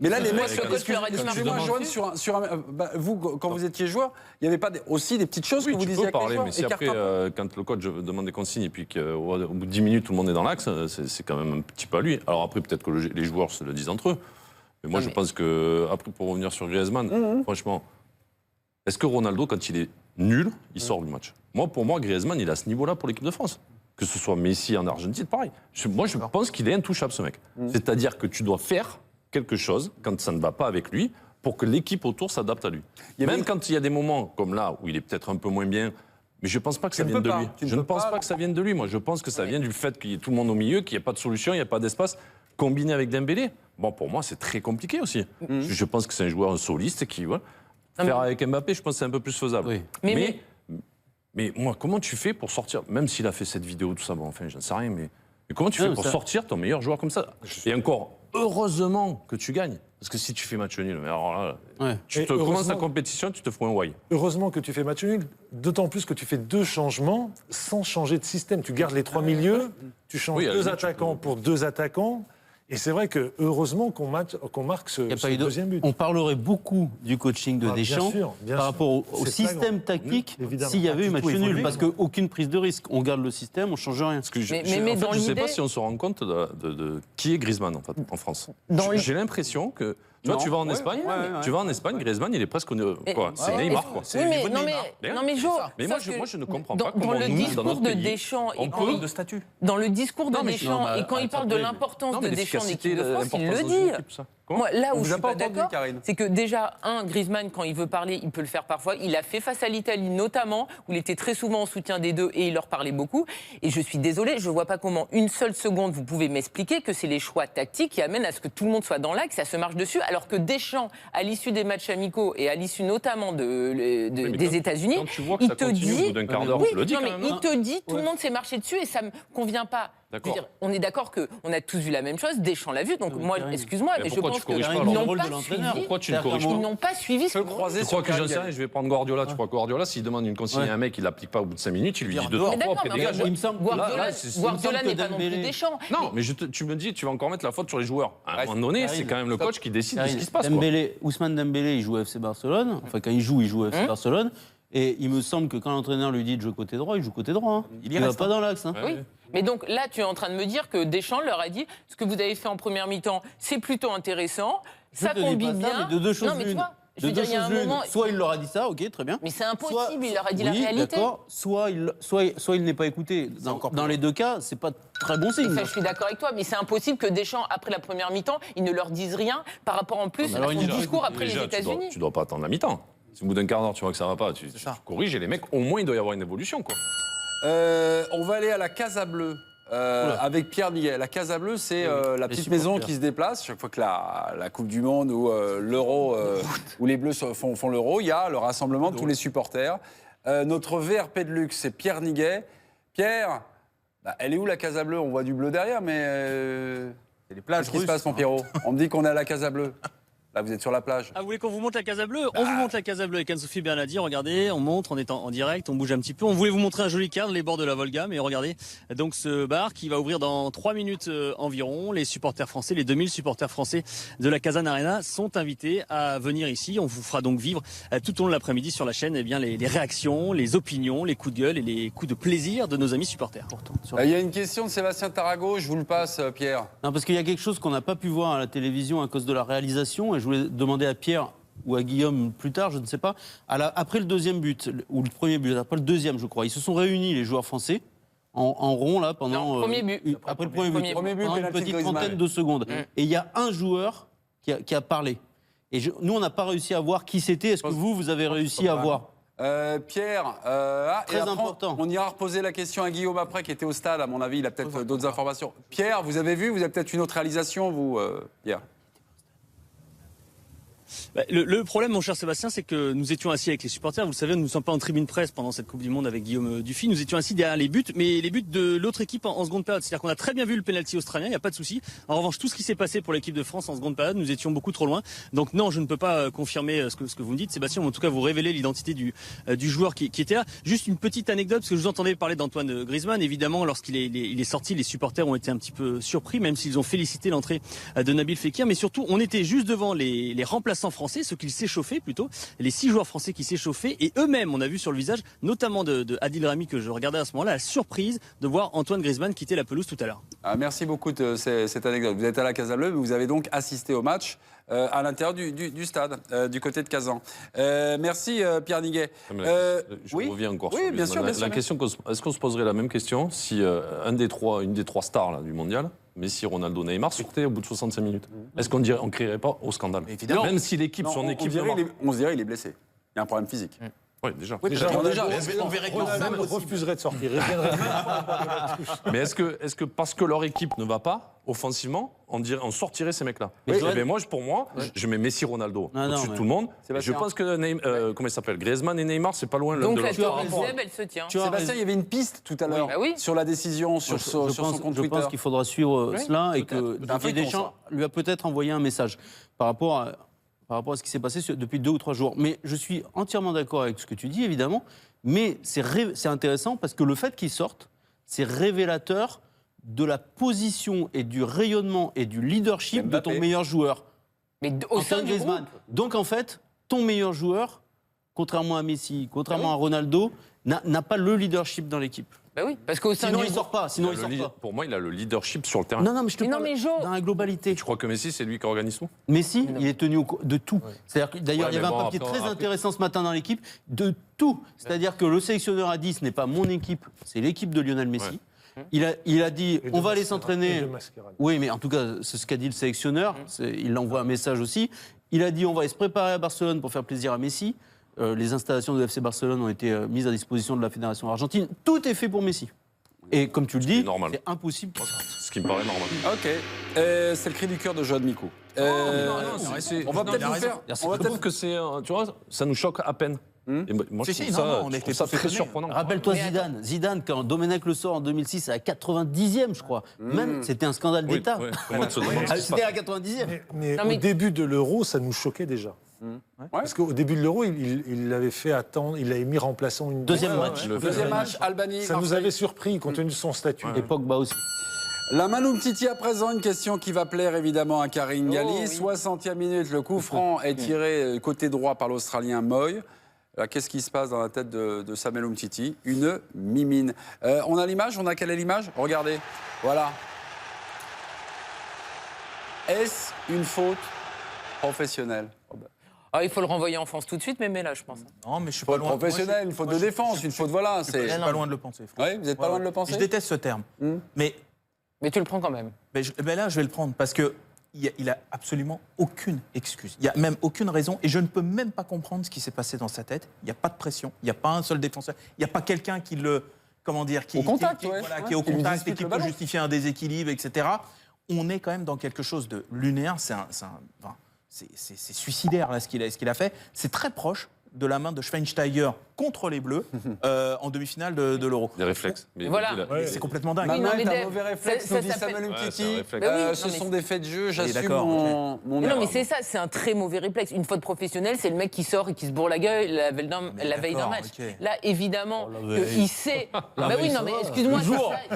Mais là, les mecs, que le coach leur a dit excusez-moi, Joanne, vous, quand vous étiez joueur, il n'y avait pas aussi des petites choses Oui, que vous tu disiez peux avec les parler, joueurs, mais si après, quand le coach demande des consignes et puis qu'au bout de 10 minutes, tout le monde est dans l'axe, c'est quand même un petit peu à lui. Alors après, peut-être que les joueurs se le disent entre eux. Mais moi, je pense que, après, pour revenir sur Griezmann, franchement, est-ce que Ronaldo, quand il est nul, il sort du match? Pour moi, Griezmann, il est à ce niveau-là pour l'équipe de France. Que ce soit Messi en Argentine, pareil. Moi, je pense qu'il est intouchable, ce mec. C'est-à-dire que tu dois faire quelque chose quand ça ne va pas avec lui pour que l'équipe autour s'adapte à lui. Même quand il y a des moments comme là où il est peut-être un peu moins bien, mais je ne pense pas que ça vienne de lui. Je ne pense pas que ça vienne de lui. Moi, je pense que ça vient du fait qu'il y ait tout le monde au milieu, qu'il n'y ait pas de solution, il n'y a pas d'espace. Combiné avec Dembélé, pour moi, c'est très compliqué aussi. Je pense que c'est un joueur soliste qui... Voilà. Faire avec Mbappé, je pense que c'est un peu plus faisable. Oui. Mais moi, comment tu fais pour sortir, même s'il a fait cette vidéo, tout ça, enfin, je ne sais rien, mais comment tu fais pour sortir ton meilleur joueur comme ça? Et encore, heureusement que tu gagnes. Parce que si tu fais match nul, mais alors là, tu commences la compétition, tu te fous un why. Heureusement que tu fais match nul, d'autant plus que tu fais 2 changements sans changer de système. Tu gardes les 3 milieux, tu changes 2 attaquants pour 2 attaquants. Et c'est vrai que heureusement qu'on marque ce deuxième but. On parlerait beaucoup du coaching de Deschamps bien par sûr. rapport au système tactique s'il y avait eu match nul. Parce qu'aucune prise de risque. On garde le système, on ne change rien. Parce que je ne sais pas si on se rend compte de qui est Griezmann en France. J'ai l'impression que... Tu vas en Espagne, Griezmann, il est presque c'est Neymar, quoi. Non mais Jo, mais moi, je ne comprends pas comment dans le discours de Deschamps et quand de statut. Dans le discours de Deschamps et quand il parle de l'importance de Deschamps en équipe de France, il le dit. Moi, là où je suis pas d'accord, c'est que déjà, Griezmann, quand il veut parler, il peut le faire parfois. Il a fait face à l'Italie, notamment, où il était très souvent en soutien des deux et il leur parlait beaucoup. Et je suis désolée, je ne vois pas comment une seule seconde vous pouvez m'expliquer que c'est les choix tactiques qui amènent à ce que tout le monde soit dans l'axe, ça se marche dessus, alors que Deschamps, à l'issue des matchs amicaux et à l'issue notamment des États-Unis, il te dit, il te dit, tout le monde s'est marché dessus et ça me convient pas. Dire, on est d'accord qu'on a tous vu la même chose, Deschamps l'a vu, donc moi, excuse-moi, mais je pense qu'ils n'ont pas suivi ce Je crois que j'en sais rien, je vais prendre Guardiola. Tu crois que Guardiola, s'il demande une consigne à un mec, il l'applique pas au bout de 5 minutes, il lui dit 2-3 fois, après dégage. Guardiola n'est pas non plus Deschamps. Non, mais tu me dis, tu vas encore mettre la faute sur les joueurs. À un moment donné, c'est quand même le coach qui décide de ce qui se passe. Ousmane Dembélé, il joue au FC Barcelone. Enfin, quand il joue au FC Barcelone. Et il me semble que quand l'entraîneur lui dit de jouer côté droit, il joue côté droit. Il va pas dans l'axe. Oui. Mais donc là, tu es en train de me dire que Deschamps leur a dit ce que vous avez fait en première mi-temps, c'est plutôt intéressant, ça combine bien. Mais de deux choses l'une. Je veux dire, il y a un moment. Soit il leur a dit ça, ok, très bien. Mais c'est impossible, il leur a dit la réalité. D'accord. Soit il n'est pas écouté. Dans les deux cas, c'est pas très bon signe. Ça, je suis d'accord avec toi, mais c'est impossible que Deschamps, après la première mi-temps, il ne leur dise rien par rapport en plus à son discours après les États-Unis. Tu dois pas attendre la mi-temps. Si au bout d'un quart d'heure, tu vois que ça va pas, tu corriges et les mecs, au moins, il doit y avoir une évolution, quoi. On va aller à la Casa Bleue. Avec Pierre Niguet. La Casa Bleue, c'est la petite maison qui se déplace. Chaque fois que la Coupe du Monde ou l'Euro, où les Bleus font l'Euro, il y a le rassemblement de tous les supporters. Notre VRP de luxe, c'est Pierre Niguet. Pierre, elle est où la Casa Bleue? On voit du bleu derrière, mais les plages qu'est-ce qui se passe, mon Pierrot? On me dit qu'on est à la Casa Bleue. Là, vous êtes sur la plage. Ah, vous voulez qu'on vous montre la Casa Bleue? On vous montre la Casa Bleue avec Anne-Sophie Bernadi. Regardez, on montre, on est en direct, on bouge un petit peu. On voulait vous montrer un joli cadre, les bords de la Volga, mais regardez, donc ce bar qui va ouvrir dans 3 minutes environ. Les supporters français, les 2000 supporters français de la Kazan Arena sont invités à venir ici. On vous fera donc vivre tout au long de l'après-midi sur la chaîne les réactions, les opinions, les coups de gueule et les coups de plaisir de nos amis supporters. Il y a une question de Sébastien Tarago, je vous le passe, Pierre. Non, parce qu'il y a quelque chose qu'on n'a pas pu voir à la télévision à cause de la réalisation, et je voulais demander à Pierre ou à Guillaume plus tard, je ne sais pas, après le deuxième but, ou le premier but, après le deuxième, je crois, ils se sont réunis, les joueurs français, en rond, là, pendant... premier but. Après le premier but, pendant une petite trentaine de secondes. Et il y a un joueur qui a parlé. Et nous, on n'a pas réussi à voir qui c'était. Est-ce que vous avez réussi à voir Pierre, très important. On ira reposer la question à Guillaume après, qui était au stade, à mon avis, il a peut-être d'autres informations. Pierre, vous avez peut-être une autre réalisation, vous, Pierre? Le problème, mon cher Sébastien, c'est que nous étions assis avec les supporters. Vous le savez, nous ne sommes pas en tribune presse pendant cette Coupe du Monde avec Guillaume Dufy. Nous étions assis derrière les buts, mais les buts de l'autre équipe en seconde période. C'est-à-dire qu'on a très bien vu le pénalty australien, il n'y a pas de souci. En revanche, tout ce qui s'est passé pour l'équipe de France en seconde période, nous étions beaucoup trop loin. Donc non, je ne peux pas confirmer ce que vous me dites, Sébastien. En tout cas, vous révélez l'identité du joueur qui était là. Juste une petite anecdote, parce que je vous entendais parler d'Antoine Griezmann. Évidemment, lorsqu'il est sorti, les supporters ont été un petit peu surpris, même s'ils ont félicité l'entrée de Nabil Fekir. Mais surtout, on était juste devant les remplaçants français, ceux qui s'échauffaient plutôt, les 6 joueurs français qui s'échauffaient, et eux-mêmes, on a vu sur le visage, notamment de Adil Rami, que je regardais à ce moment-là, la surprise de voir Antoine Griezmann quitter la pelouse tout à l'heure. Merci beaucoup de cette anecdote. Vous êtes à la Casa Bleue, mais vous avez donc assisté au match à l'intérieur du stade, du côté de Kazan. Merci Pierre Niguet. Je reviens encore sur bien sûr, la question. Est-ce qu'on se poserait la même question si une des trois stars là, du mondial, Messi, Ronaldo, Neymar, sortait au bout de 65 minutes? Est-ce qu'on ne crierait pas au scandale? Évidemment. Même si l'équipe, son équipe... On se dirait qu'il est blessé. Il y a un problème physique. Oui, déjà. On verrait que Ronaldo refuserait de sortir. Il reviendrait. Mais est-ce que parce que leur équipe ne va pas, offensivement, on sortirait ces mecs-là? Pour moi, je mets Messi, Ronaldo au-dessus de tout le monde. Je pense que comment il s'appelle, Griezmann et Neymar, c'est pas loin l'un de Donc la l'autre. théorie Zeb, elle se tient. Sébastien, il y avait une piste tout à l'heure sur la décision, sur son compte Je Twitter. pense qu'il faudra suivre cela et que Didier Deschamps lui a peut-être envoyé un message par rapport à ce qui s'est passé depuis 2 ou 3 jours. Mais je suis entièrement d'accord avec ce que tu dis, évidemment. Mais c'est intéressant parce que le fait qu'il sorte, c'est révélateur de la position et du rayonnement et du leadership de ton meilleur joueur. Mais au sein du groupe. Donc en fait, ton meilleur joueur, contrairement à Messi, contrairement à Ronaldo, n'a pas le leadership dans l'équipe. Bah oui, parce qu'au sein Sinon du il sort pas. Sinon il sort pas. Pour moi, il a le leadership sur le terrain. Non, mais je te parle Jo, dans la globalité. Je crois que Messi, c'est lui qui organise tout. Messi, il est tenu de tout. C'est-à-dire que d'ailleurs, il y avait un papier après, très intéressant ce matin dans l'équipe de tout. C'est-à-dire que le sélectionneur a dit ce n'est pas mon équipe, c'est l'équipe de Lionel Messi. Il a dit on va aller s'entraîner. Oui, mais en tout cas, c'est ce qu'a dit le sélectionneur. Il envoie un message aussi. Il a dit on va aller se préparer à Barcelone pour faire plaisir à Messi. Les installations de FC Barcelone ont été mises à disposition de la Fédération argentine. Tout est fait pour Messi. Et comme tu le dis, c'est impossible. Ce qui me paraît normal. Ok. C'est le cri du cœur de Johan Micou. On va peut-être vous faire. On va peut-être que c'est, tu vois, ça nous choque à peine. Et moi, je trouve ça très surprenant. Rappelle-toi Zidane, quand Domenech le sort en 2006 à la 90e, je crois. Même, c'était un scandale d'État. C'était à la 90e. Mais au début de l'Euro, ça nous choquait déjà. Parce qu'au début de l'Euro, il l'avait fait attendre, il l'avait mis remplaçant une deuxième match. Deuxième match, Albanie. Ça nous avait surpris, compte tenu de son statut. Et Pogba aussi. La Manoum Titi à présent, une question qui va plaire évidemment à Karine Galli. 60e minute, le coup franc est tiré côté droit par l'Australien Moy. Alors, qu'est-ce qui se passe dans la tête de Samuel Umtiti? Une mimine. On a l'image? On a quelle est l'image? Regardez. Voilà. Est-ce une faute professionnelle? Il faut le renvoyer en France tout de suite, mais là, je pense. Non, mais je suis pas loin. Professionnelle, une faute de défense, une faute, voilà. Je suis pas loin de le penser. Oui, vous n'êtes pas loin de le penser? Je déteste ce terme. Mais tu le prends quand même. Là, je vais le prendre parce que il a absolument aucune excuse. Il n'y a même aucune raison et je ne peux même pas comprendre ce qui s'est passé dans sa tête. Il n'y a pas de pression, il n'y a pas un seul défenseur, il n'y a pas quelqu'un qui le... Comment dire, qui est au contact et qui peut justifier un déséquilibre, etc. On est quand même dans quelque chose de lunaire. C'est suicidaire là, ce qu'il a fait. C'est très proche de la main de Schweinsteiger contre les Bleus en demi-finale de l'Euro. Des réflexes. Mais voilà. C'est complètement dingue. Ma main est un mauvais réflexe, nous dit Samuel Umtiti. Ce sont des faits de jeu, j'assume mon Non, mais c'est ça, c'est un très mauvais réflexe. Une faute professionnelle, c'est le mec qui sort et qui se bourre la gueule la veille d'un match. Là, évidemment, il sait... oui, non, mais excuse-moi,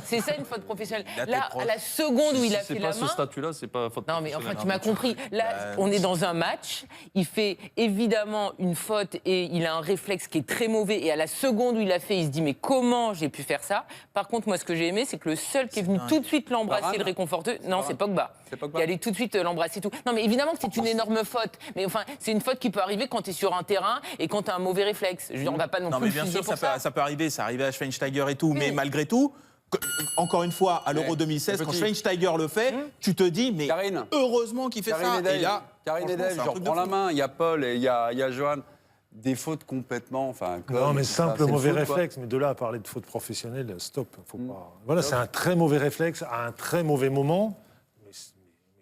c'est ça une faute professionnelle. Là, à la seconde où il a fait la main... C'est pas ce statut-là, c'est pas faute professionnelle. Non, mais enfin, tu m'as compris. Là, on est dans un match, il fait évidemment une faute et il a un réflexe qui est très mauvais. Et à la seconde où il l'a fait, il se dit mais comment j'ai pu faire ça? Par contre, moi, ce que j'ai aimé, c'est que le seul qui est venu tout de suite l'embrasser, le réconforter, non, c'est Pogba. Qui allait tout de suite l'embrasser tout. Non, mais évidemment que c'est une énorme faute. Mais enfin, c'est une faute qui peut arriver quand tu es sur un terrain et quand tu as un mauvais réflexe. Je veux dire, on va pas non plus. Non, mais bien sûr, ça peut arriver. Ça arrivait à Schweinsteiger et tout. Mais malgré tout. Encore une fois, à l'Euro 2016, quand Schweinsteiger le fait, tu te dis, mais heureusement qu'il fait ça. Et là, Karine Edel, je reprends la main. Il y a Paul et il y a Johan. Des fautes complètement. Non, mais simple mauvais réflexe. Mais de là à parler de faute professionnelle, stop. Faut pas. Voilà, c'est un très mauvais réflexe à un très mauvais moment. Mais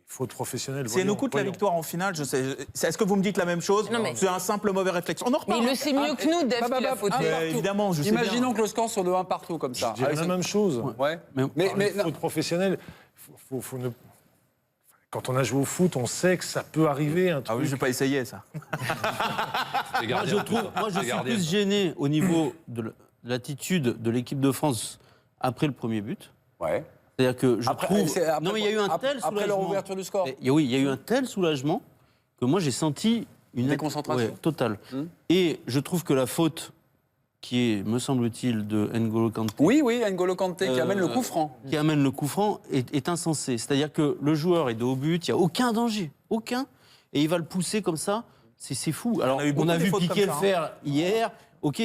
Faute professionnelle. Si elle nous coûte la victoire en finale, je sais. Est-ce que vous me dites la même chose? Non, mais- C'est un simple mauvais réflexe. On en Mais reparle. il le sait mieux que nous, Dave, qu'il a fauté. Évidemment, je sais bien. Imaginons que le score soit de 1 partout comme ça. Je dirais la même chose. Ouais. Mais faute professionnelle, faut ne... Quand on a joué au foot, on sait que ça peut arriver. Un truc. Ah oui, je vais pas essayer ça. Moi, je suis plus gêné au niveau de l'attitude de l'équipe de France après le premier but. Ouais. C'est-à-dire que je trouve... après- Non, mais il y a eu un tel soulagement. Après leur ouverture du score. Oui, il y a eu un tel soulagement que moi, j'ai senti une déconcentration. Ouais, totale. Et je trouve que la faute qui est, me semble-t-il, de N'Golo Kanté, Oui, N'Golo Kanté qui amène le coup franc. qui amène le coup franc, est insensée. C'est-à-dire que le joueur est de haut but, il n'y a aucun danger, aucun, et il va le pousser comme ça, c'est fou. Alors, on a vu Piqué le faire hier, ok,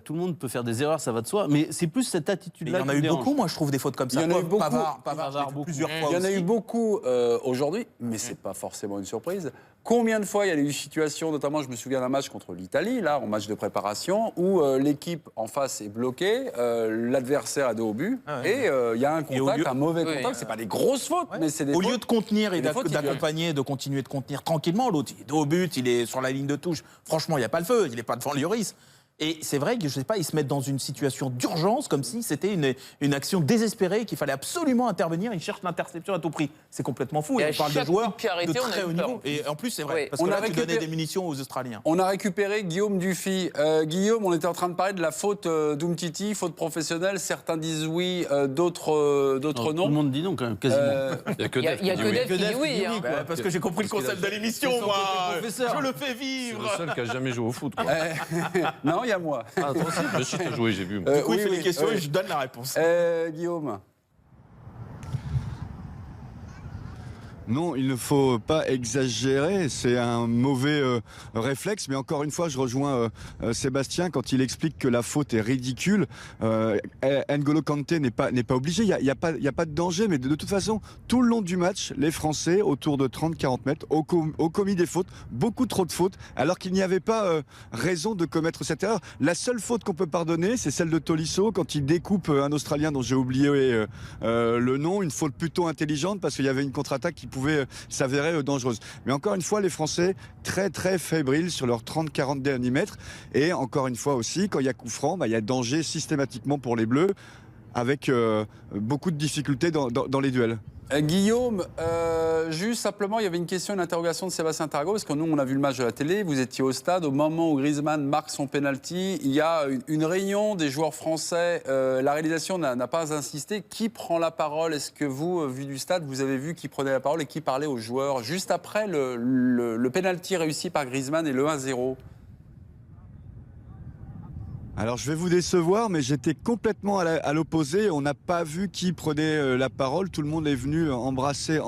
tout le monde peut faire des erreurs, ça va de soi, mais c'est plus cette Il y attitude-là en a eu beaucoup, moi je trouve des fautes comme ça. Il y en a eu beaucoup. Pavard, Pavard, je l'ai vu plusieurs fois Il y en a aussi. eu beaucoup aujourd'hui, mais c'est pas forcément une surprise. Combien de fois il y a eu des situations, notamment je me souviens d'un match contre l'Italie, là, en match de préparation, où l'équipe en face est bloquée, l'adversaire a de haut but, et il y a un contact, un mauvais contact. C'est pas des grosses fautes, mais c'est des Au fautes. lieu de contenir et des fautes d'accompagner, de continuer de contenir tranquillement, l'autre il est au but, il est sur la ligne de touche. Franchement, il n'y a pas le feu, il n'est pas devant Lloris. Et c'est vrai que, je sais pas, ils se mettent dans une situation d'urgence, comme si c'était une action désespérée, qu'il fallait absolument intervenir. Ils cherchent l'interception à tout prix. C'est complètement fou. Et Et à on parle de chaque joueurs coup qui a arrêté, de on a très eu haut peur. niveau. Et en plus, c'est vrai, Oui. parce que là, tu donnais des munitions aux Australiens. On a récupéré Guillaume Dufy. Guillaume, on était en train de parler de la faute d'Umtiti, faute professionnelle. Certains disent oui, d'autres Tout non. le monde dit non, quand même, quasiment. Il n'y a que Il y a Dave qui dit oui. Dave qui dit oui. hein. Bah, parce que j'ai compris le concept de l'émission, moi. professeur. Je le fais C'est vivre. le seul qui a jamais joué au foot. Quoi. Non, il y a moi. Je suis t'as joué, j'ai vu. Du coup, il fait oui, les questions oui. et je donne la réponse. Guillaume. Non, il ne faut pas exagérer, c'est un mauvais réflexe, mais encore une fois, je rejoins Sébastien quand il explique que la faute est ridicule. N'Golo Kanté n'est pas obligé, il n'y a pas de danger, mais de toute façon, tout le long du match, les Français, autour de 30-40 mètres, ont commis des fautes, beaucoup trop de fautes, alors qu'il n'y avait pas raison de commettre cette erreur. La seule faute qu'on peut pardonner, c'est celle de Tolisso, quand il découpe un Australien dont j'ai oublié le nom, une faute plutôt intelligente, parce qu'il y avait une contre-attaque qui pouvait s'avérer dangereuse. Mais encore une fois, les Français très très fébriles sur leurs 30-40 derniers mètres. Et encore une fois aussi, quand il y a coup franc, il y a danger systématiquement pour les Bleus, avec beaucoup de difficultés dans les duels. Guillaume, juste simplement, il y avait une question, une interrogation de Sébastien Tarago, parce que nous, on a vu le match de la télé, vous étiez au stade, au moment où Griezmann marque son penalty, il y a une réunion des joueurs français, la réalisation n'a pas insisté. Qui prend la parole? Est-ce que vous, vu du stade, vous avez vu qui prenait la parole et qui parlait aux joueurs juste après le penalty réussi par Griezmann et le 1-0? Alors je vais vous décevoir, mais j'étais complètement à l'opposé. On n'a pas vu qui prenait la parole. Tout le monde est venu enlacer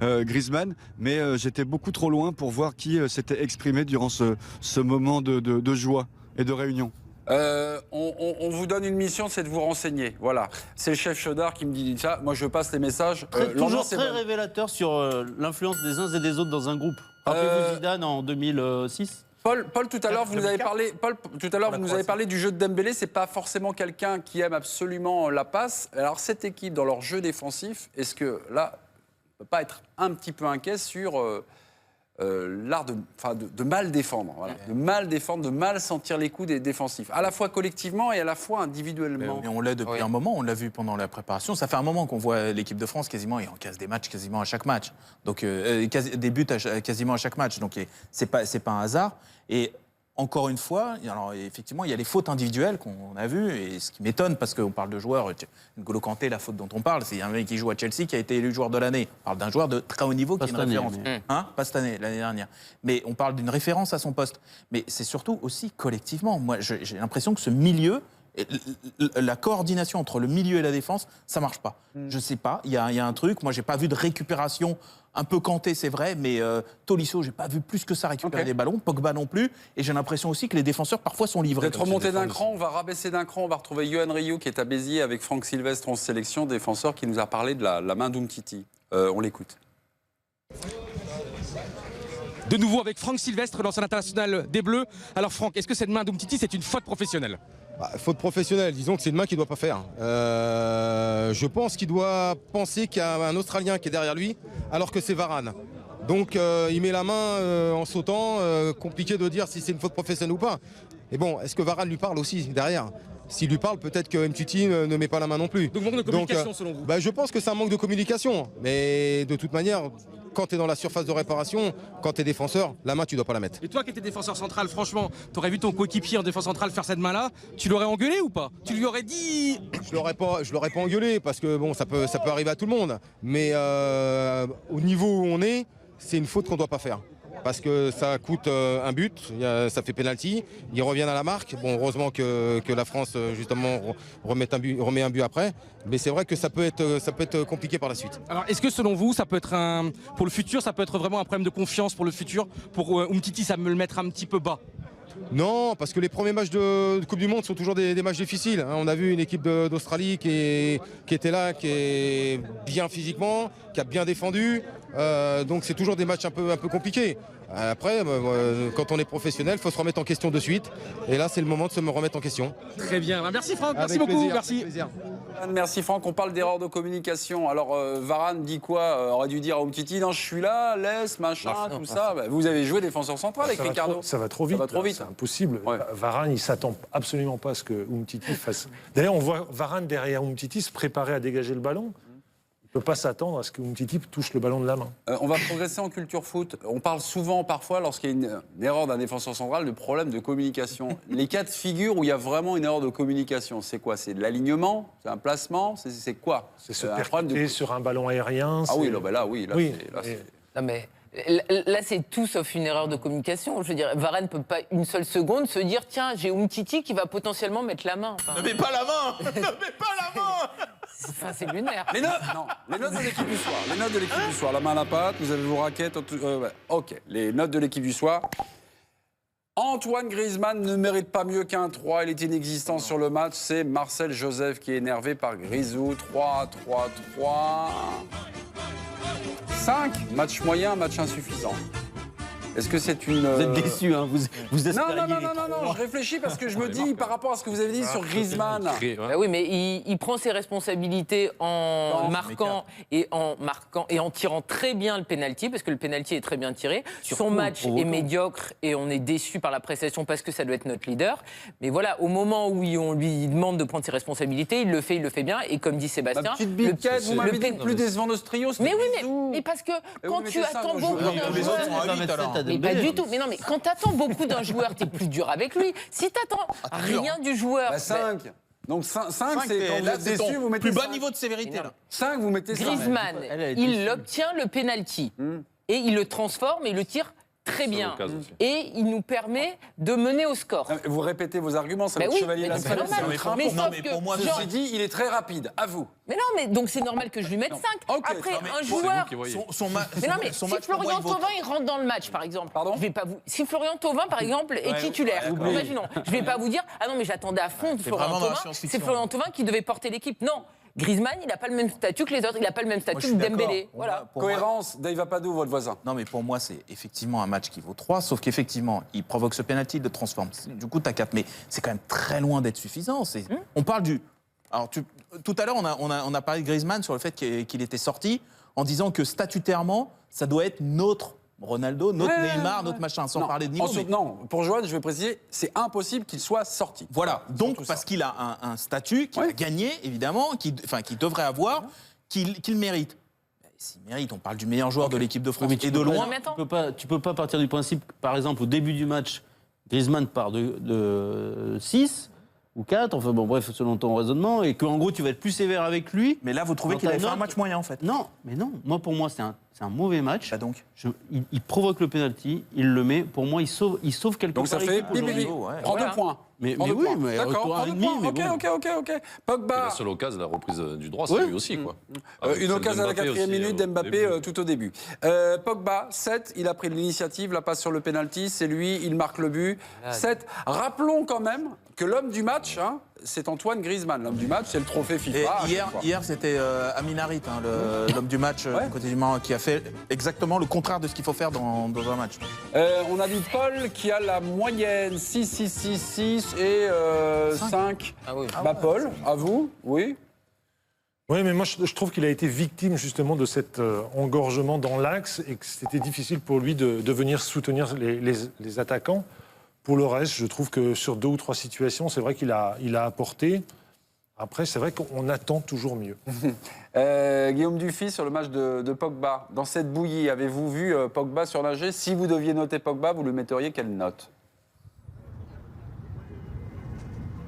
Griezmann, mais j'étais beaucoup trop loin pour voir qui s'était exprimé durant ce moment de joie et de réunion. On vous donne une mission, c'est de vous renseigner. Voilà, c'est le chef Chaudard qui me dit ça. Moi, je passe les messages. Toujours très révélateur sur l'influence des uns et des autres dans un groupe. Rappelez-vous Zidane en 2006. Paul, tout à l'heure, vous nous avez parlé du jeu de Dembélé. C'est pas forcément quelqu'un qui aime absolument la passe. Alors, cette équipe, dans leur jeu défensif, est-ce que là, on ne peut pas être un petit peu inquiet sur l'art de mal défendre, voilà. De mal défendre, de mal sentir les coups des défensifs, à la fois collectivement et à la fois individuellement. Mais on l'a depuis un moment, on l'a vu pendant la préparation. Ça fait un moment qu'on voit l'équipe de France quasiment, et on casse des matchs quasiment à chaque match. Donc des buts quasiment à chaque match. Donc c'est pas un hasard. Et encore une fois, alors, effectivement, il y a les fautes individuelles qu'on a vues, et ce qui m'étonne, parce qu'on parle de joueurs, N'Golo Kanté, la faute dont on parle, c'est un mec qui joue à Chelsea qui a été élu joueur de l'année. On parle d'un joueur de très haut niveau qui est une référence. Pas cette année, l'année dernière. Mais on parle d'une référence à son poste. Mais c'est surtout aussi collectivement. Moi, j'ai l'impression que ce milieu, la coordination entre le milieu et la défense, ça marche pas. Je sais pas, il y a un truc. Moi, j'ai pas vu de récupération. Un peu Kanté, c'est vrai, mais Tolisso, j'ai pas vu plus que ça récupérer des ballons. Pogba non plus. Et j'ai l'impression aussi que les défenseurs parfois sont livrés. D'être remonté d'un cran, on va rabaisser d'un cran. On va retrouver Yohan Ryu qui est à Béziers avec Franck Sylvestre en sélection, défenseur qui nous a parlé de la main d'Umtiti. On l'écoute. De nouveau avec Franck Sylvestre, l'ancien international des Bleus. Alors Franck, est-ce que cette main d'Umtiti, c'est une faute professionnelle? Faute professionnelle, disons que c'est une main qu'il ne doit pas faire. Je pense qu'il doit penser qu'il y a un Australien qui est derrière lui, alors que c'est Varane. Donc il met la main en sautant, compliqué de dire si c'est une faute professionnelle ou pas. Et bon, est-ce que Varane lui parle aussi derrière ? S'il lui parle, peut-être que Mtiti ne met pas la main non plus. Donc manque de communication selon vous ? Je pense que c'est un manque de communication. Mais de toute manière, quand tu es dans la surface de réparation, quand tu es défenseur, la main, tu dois pas la mettre. Et toi qui étais défenseur central, franchement, t'aurais vu ton coéquipier en défense centrale faire cette main-là, tu l'aurais engueulé ou pas ? Tu lui aurais dit... Je l'aurais pas engueulé parce que bon, ça peut arriver à tout le monde. Mais au niveau où on est, c'est une faute qu'on doit pas faire. Parce que ça coûte un but, ça fait pénalty, ils reviennent à la marque. Bon, heureusement que la France, justement, remet un but après. Mais c'est vrai que ça peut être compliqué par la suite. Alors, est-ce que selon vous, ça peut être pour le futur, ça peut être vraiment un problème de confiance pour le futur ? Pour Umtiti, ça me le mettre un petit peu bas ? Non, parce que les premiers matchs de Coupe du Monde sont toujours des matchs difficiles. Hein. On a vu une équipe d'Australie qui était là, qui est bien physiquement, qui a bien défendu. Donc c'est toujours des matchs un peu compliqués. Après, quand on est professionnel, il faut se remettre en question de suite. Et là, c'est le moment de se me remettre en question. Très bien. Merci Franck, merci Avec beaucoup. plaisir, Merci. avec plaisir. Merci Franck, on parle d'erreur de communication. Alors Varane dit quoi Aurait dû dire à Umtiti, non je suis là, laisse, machin, tout ça. Vous avez joué défenseur central avec Ricardo. Ça va trop vite. C'est impossible. Ouais. Varane, il s'attend absolument pas à ce que Umtiti fasse. D'ailleurs, on voit Varane derrière Umtiti se préparer à dégager le ballon. Il ne peut pas s'attendre à ce que Umtiti touche le ballon de la main. On va progresser en culture foot. On parle souvent, parfois, lorsqu'il y a une erreur d'un défenseur central, de problème de communication. Les cas de figure où il y a vraiment une erreur de communication, c'est quoi ? C'est de l'alignement ? C'est un placement ? C'est quoi ? C'est se percuter sur un ballon aérien. Ah oui, là, oui. Non mais là, c'est tout sauf une erreur de communication. Je veux dire, Varane ne peut pas une seule seconde se dire tiens, j'ai Umtiti qui va potentiellement mettre la main. Enfin, Ne mets pas la main. Ne mets pas la main. enfin, c'est lunaire. Les notes de l'équipe du soir. Les notes de l'équipe du soir. La main à la pâte, vous avez vos raquettes. Ok, les notes de l'équipe du soir. Antoine Griezmann ne mérite pas mieux qu'un 3. Il est inexistant sur le match. C'est Marcel Joseph qui est énervé par Grisou. 3. 5. Match moyen, match insuffisant. Est-ce que c'est une... Vous êtes déçus, hein, vous espériez Non, je réfléchis parce que je me dis, par rapport à ce que vous avez dit sur Griezmann... Bah oui, mais il prend ses responsabilités en marquant et en tirant très bien le penalty, parce que le penalty est très bien tiré. Son match est médiocre et on est déçu par la prestation parce que ça doit être notre leader. Mais voilà, au moment où on lui demande de prendre ses responsabilités, il le fait bien. Et comme dit Sébastien... Ma petite biquette, vous m'avez dit plus décevant de ce trio, mais oui, mais parce que quand tu attends beaucoup d'un joueur... Mais pas du tout. Mais non, mais quand t'attends beaucoup d'un joueur, t'es plus dur avec lui. Si t'attends rien du joueur... 5. Donc 5, c'est quand vous êtes déçu, vous mettez plus bas 5. niveau de sévérité. 5, vous mettez 5. Griezmann, il obtient le penalty. Et il le transforme et il le tire très bien. Et il nous permet de mener au score. Vous répétez vos arguments, ça va être chevalier la c'est normal. Mais pour moi, ceci dit, il est très rapide, à vous. Mais non, mais donc c'est normal que je lui mette 5. Après, un joueur... Mais non, mais si Florian Thauvin, il rentre dans le match, par exemple, je vais pas vous... Si Florian Thauvin, par exemple, est titulaire, imaginons, je vais pas vous dire, ah non, mais j'attendais à fond Florian Thauvin, c'est Florian Thauvin qui devait porter l'équipe. Non. Griezmann, il n'a pas le même statut que les autres, il n'a pas le même statut que Dembélé. Voilà. Cohérence, Dave Apadou, votre voisin. Non, mais pour moi, c'est effectivement un match qui vaut 3, sauf qu'effectivement, il provoque ce penalty, il le transforme. Du coup, tu as 4, mais c'est quand même très loin d'être suffisant. On parle du... Alors, tout à l'heure, on a parlé de Griezmann sur le fait qu'il était sorti en disant que statutairement, ça doit être notre Ronaldo, notre Neymar, notre machin, sans parler de niveau. Ensuite, non, pour Johan, je vais préciser, c'est impossible qu'il soit sorti. Voilà, donc parce qu'il a un statut qu'il a gagné, évidemment, qu'il devrait avoir, qu'il mérite. S'il mérite, on parle du meilleur joueur de l'équipe de France. Mais et de loin. Tu peux pas partir du principe, par exemple, au début du match, Griezmann part de 6 ou 4, enfin bon, bref, selon ton raisonnement, et qu'en gros, tu vas être plus sévère avec lui. Mais là, vous trouvez qu'il a fait un match moyen, en fait? Non, mais non. Pour moi, c'est un mauvais match. Bah donc. Il provoque le penalty, il le met. Pour moi, il sauve quelque part. Donc ça fait bibi. Prends 2 points. Mais oui, mais d'accord, prends 2 points. Ok. Pogba. La seule occasion de la reprise du droit, c'est lui aussi, quoi. Une occasion à la 4e minute d'Mbappé tout au début. Pogba, 7, il a pris l'initiative, la passe sur le penalty, c'est lui, il marque le but. 7. Rappelons quand même que l'homme du match, hein, c'est Antoine Griezmann. L'homme du match, c'est le trophée Et FIFA. hier c'était Amin Harit, hein, l'homme du match, Ouais. quotidiennement, qui a fait exactement le contraire de ce qu'il faut faire dans un match. On a dit Paul qui a la moyenne 6, 6, 6, 6 et 5. Ah oui. Bah Paul, à vous, oui. Oui, mais moi je trouve qu'il a été victime justement de cet engorgement dans l'axe et que c'était difficile pour lui de venir soutenir les attaquants. Pour le reste, je trouve que sur 2 ou 3 situations, c'est vrai qu'il a apporté. Après, c'est vrai qu'on attend toujours mieux. Guillaume Dufy sur le match de Pogba. Dans cette bouillie, avez-vous vu Pogba surnager? Si vous deviez noter Pogba, vous lui metteriez quelle note?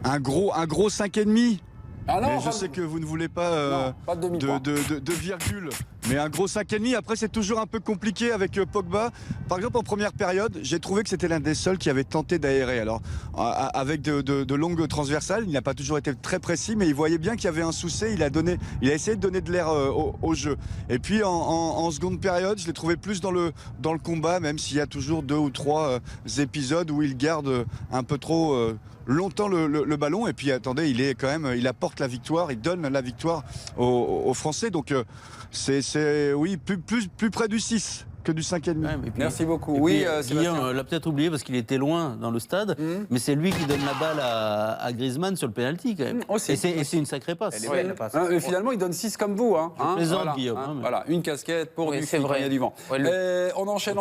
Un gros 5,5. Ah non, Mais je sais que vous ne voulez pas, non, pas de demi-point. de virgule. Mais un gros 5,5. Après, c'est toujours un peu compliqué avec Pogba. Par exemple, en première période, j'ai trouvé que c'était l'un des seuls qui avait tenté d'aérer. Alors, avec de longues transversales, il n'a pas toujours été très précis, mais il voyait bien qu'il y avait un souci. Il a essayé de donner de l'air au jeu. Et puis, en seconde période, je l'ai trouvé plus dans le combat, même s'il y a toujours 2 ou 3 épisodes où il garde un peu trop longtemps le ballon. Et puis, attendez, il apporte la victoire, il donne la victoire aux Français. Donc, oui, plus près du 6 que du 5,5. Ouais, mais puis- Merci beaucoup. et Oui, puis, Sébastien. Guillaume l'a peut-être oublié parce qu'il était loin dans le stade, mais c'est lui qui donne la balle à Griezmann sur le penalty quand même. Aussi. Et c'est une sacrée passe. Elle est belle, la passe. Hein, et finalement, il donne 6 comme vous. Hein, Je plaisante, voilà, Guillaume, hein, mais- voilà, une casquette pour Oui, Dufy c'est vrai. quand il y a du vent. Ouais, On enchaîne.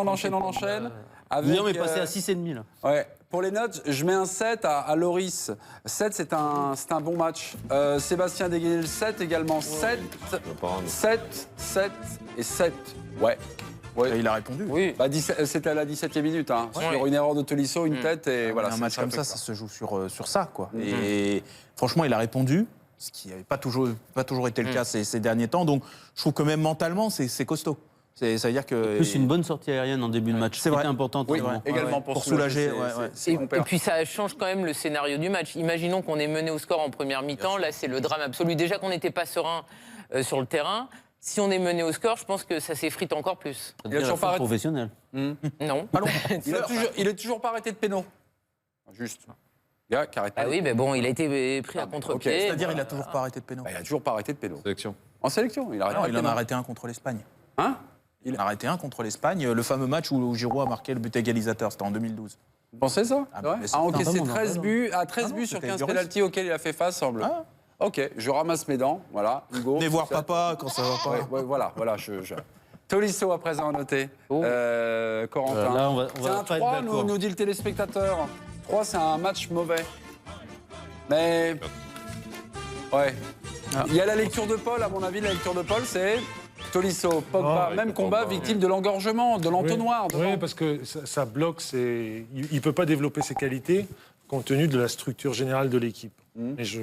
Avec, Guillaume est passé à 6,5 là. Ouais. Pour les notes, je mets un 7 à Loris. 7, c'est un bon match. Sébastien Deguenel, 7 également. 7, 7 et 7. Ouais. Et il a répondu. Oui. Bah, c'était à la 17e minute. Hein, Ouais. Sur une erreur de Tolisso, une tête. Et voilà, Un c'est match comme ça se joue sur ça, quoi. Et franchement, il a répondu, ce qui n'avait pas toujours été le cas ces derniers temps. Donc, je trouve que même mentalement, c'est costaud. Ça veut dire que. Plus une bonne sortie aérienne en début de match. C'est vrai. C'était important. Oui, également. également Pour soulager. c'est bon Et père. puis ça change quand même le scénario du match. Imaginons qu'on est mené au score en première mi-temps. Là, c'est le drame absolu. Déjà qu'on n'était pas serein sur le terrain. Si on est mené au score, je pense que ça s'effrite encore plus. Ça Il a devient toujours la pas faute arrêté. professionnelle. Non. Il est toujours pas arrêté de péno. Juste. Gars, qui arrête pas. Ah oui, mais bon, il a été pris à contre-pied. C'est-à-dire, il n'a toujours pas arrêté de péno. Bah, il a toujours pas arrêté de péno. Sélection. En sélection, il a arrêté Non, de il en péno. a arrêté un contre l'Espagne. Hein? Il a arrêté un contre l'Espagne, le fameux match où Giroud a marqué le but égalisateur, c'était en 202012. Vous pensez ça? Ah, C'est vrai mais c'est- encaissé Pardon, 13 non, buts, à 13 non, buts sur c'était 15 Lloris. pénaltys auxquels il a fait face, semble. Ah. Ok, je ramasse mes dents. Voilà, Hugo. Venez voir papa quand ça va pas. Ouais, voilà. Tolisso à présent à noter. Corentin. Là, on va C'est pas un être 3, d'accord. nous dit le téléspectateur. 3, c'est un match mauvais. Mais. Ouais. Il y a la lecture de Paul, à mon avis, la lecture de Paul, c'est Tolisso, Pogba, Ah, même combat, Pogba, victime de l'engorgement, de l'entonnoir. devant. Oui, parce que ça bloque. Il ne peut pas développer ses qualités compte tenu de la structure générale de l'équipe. Et Moi, je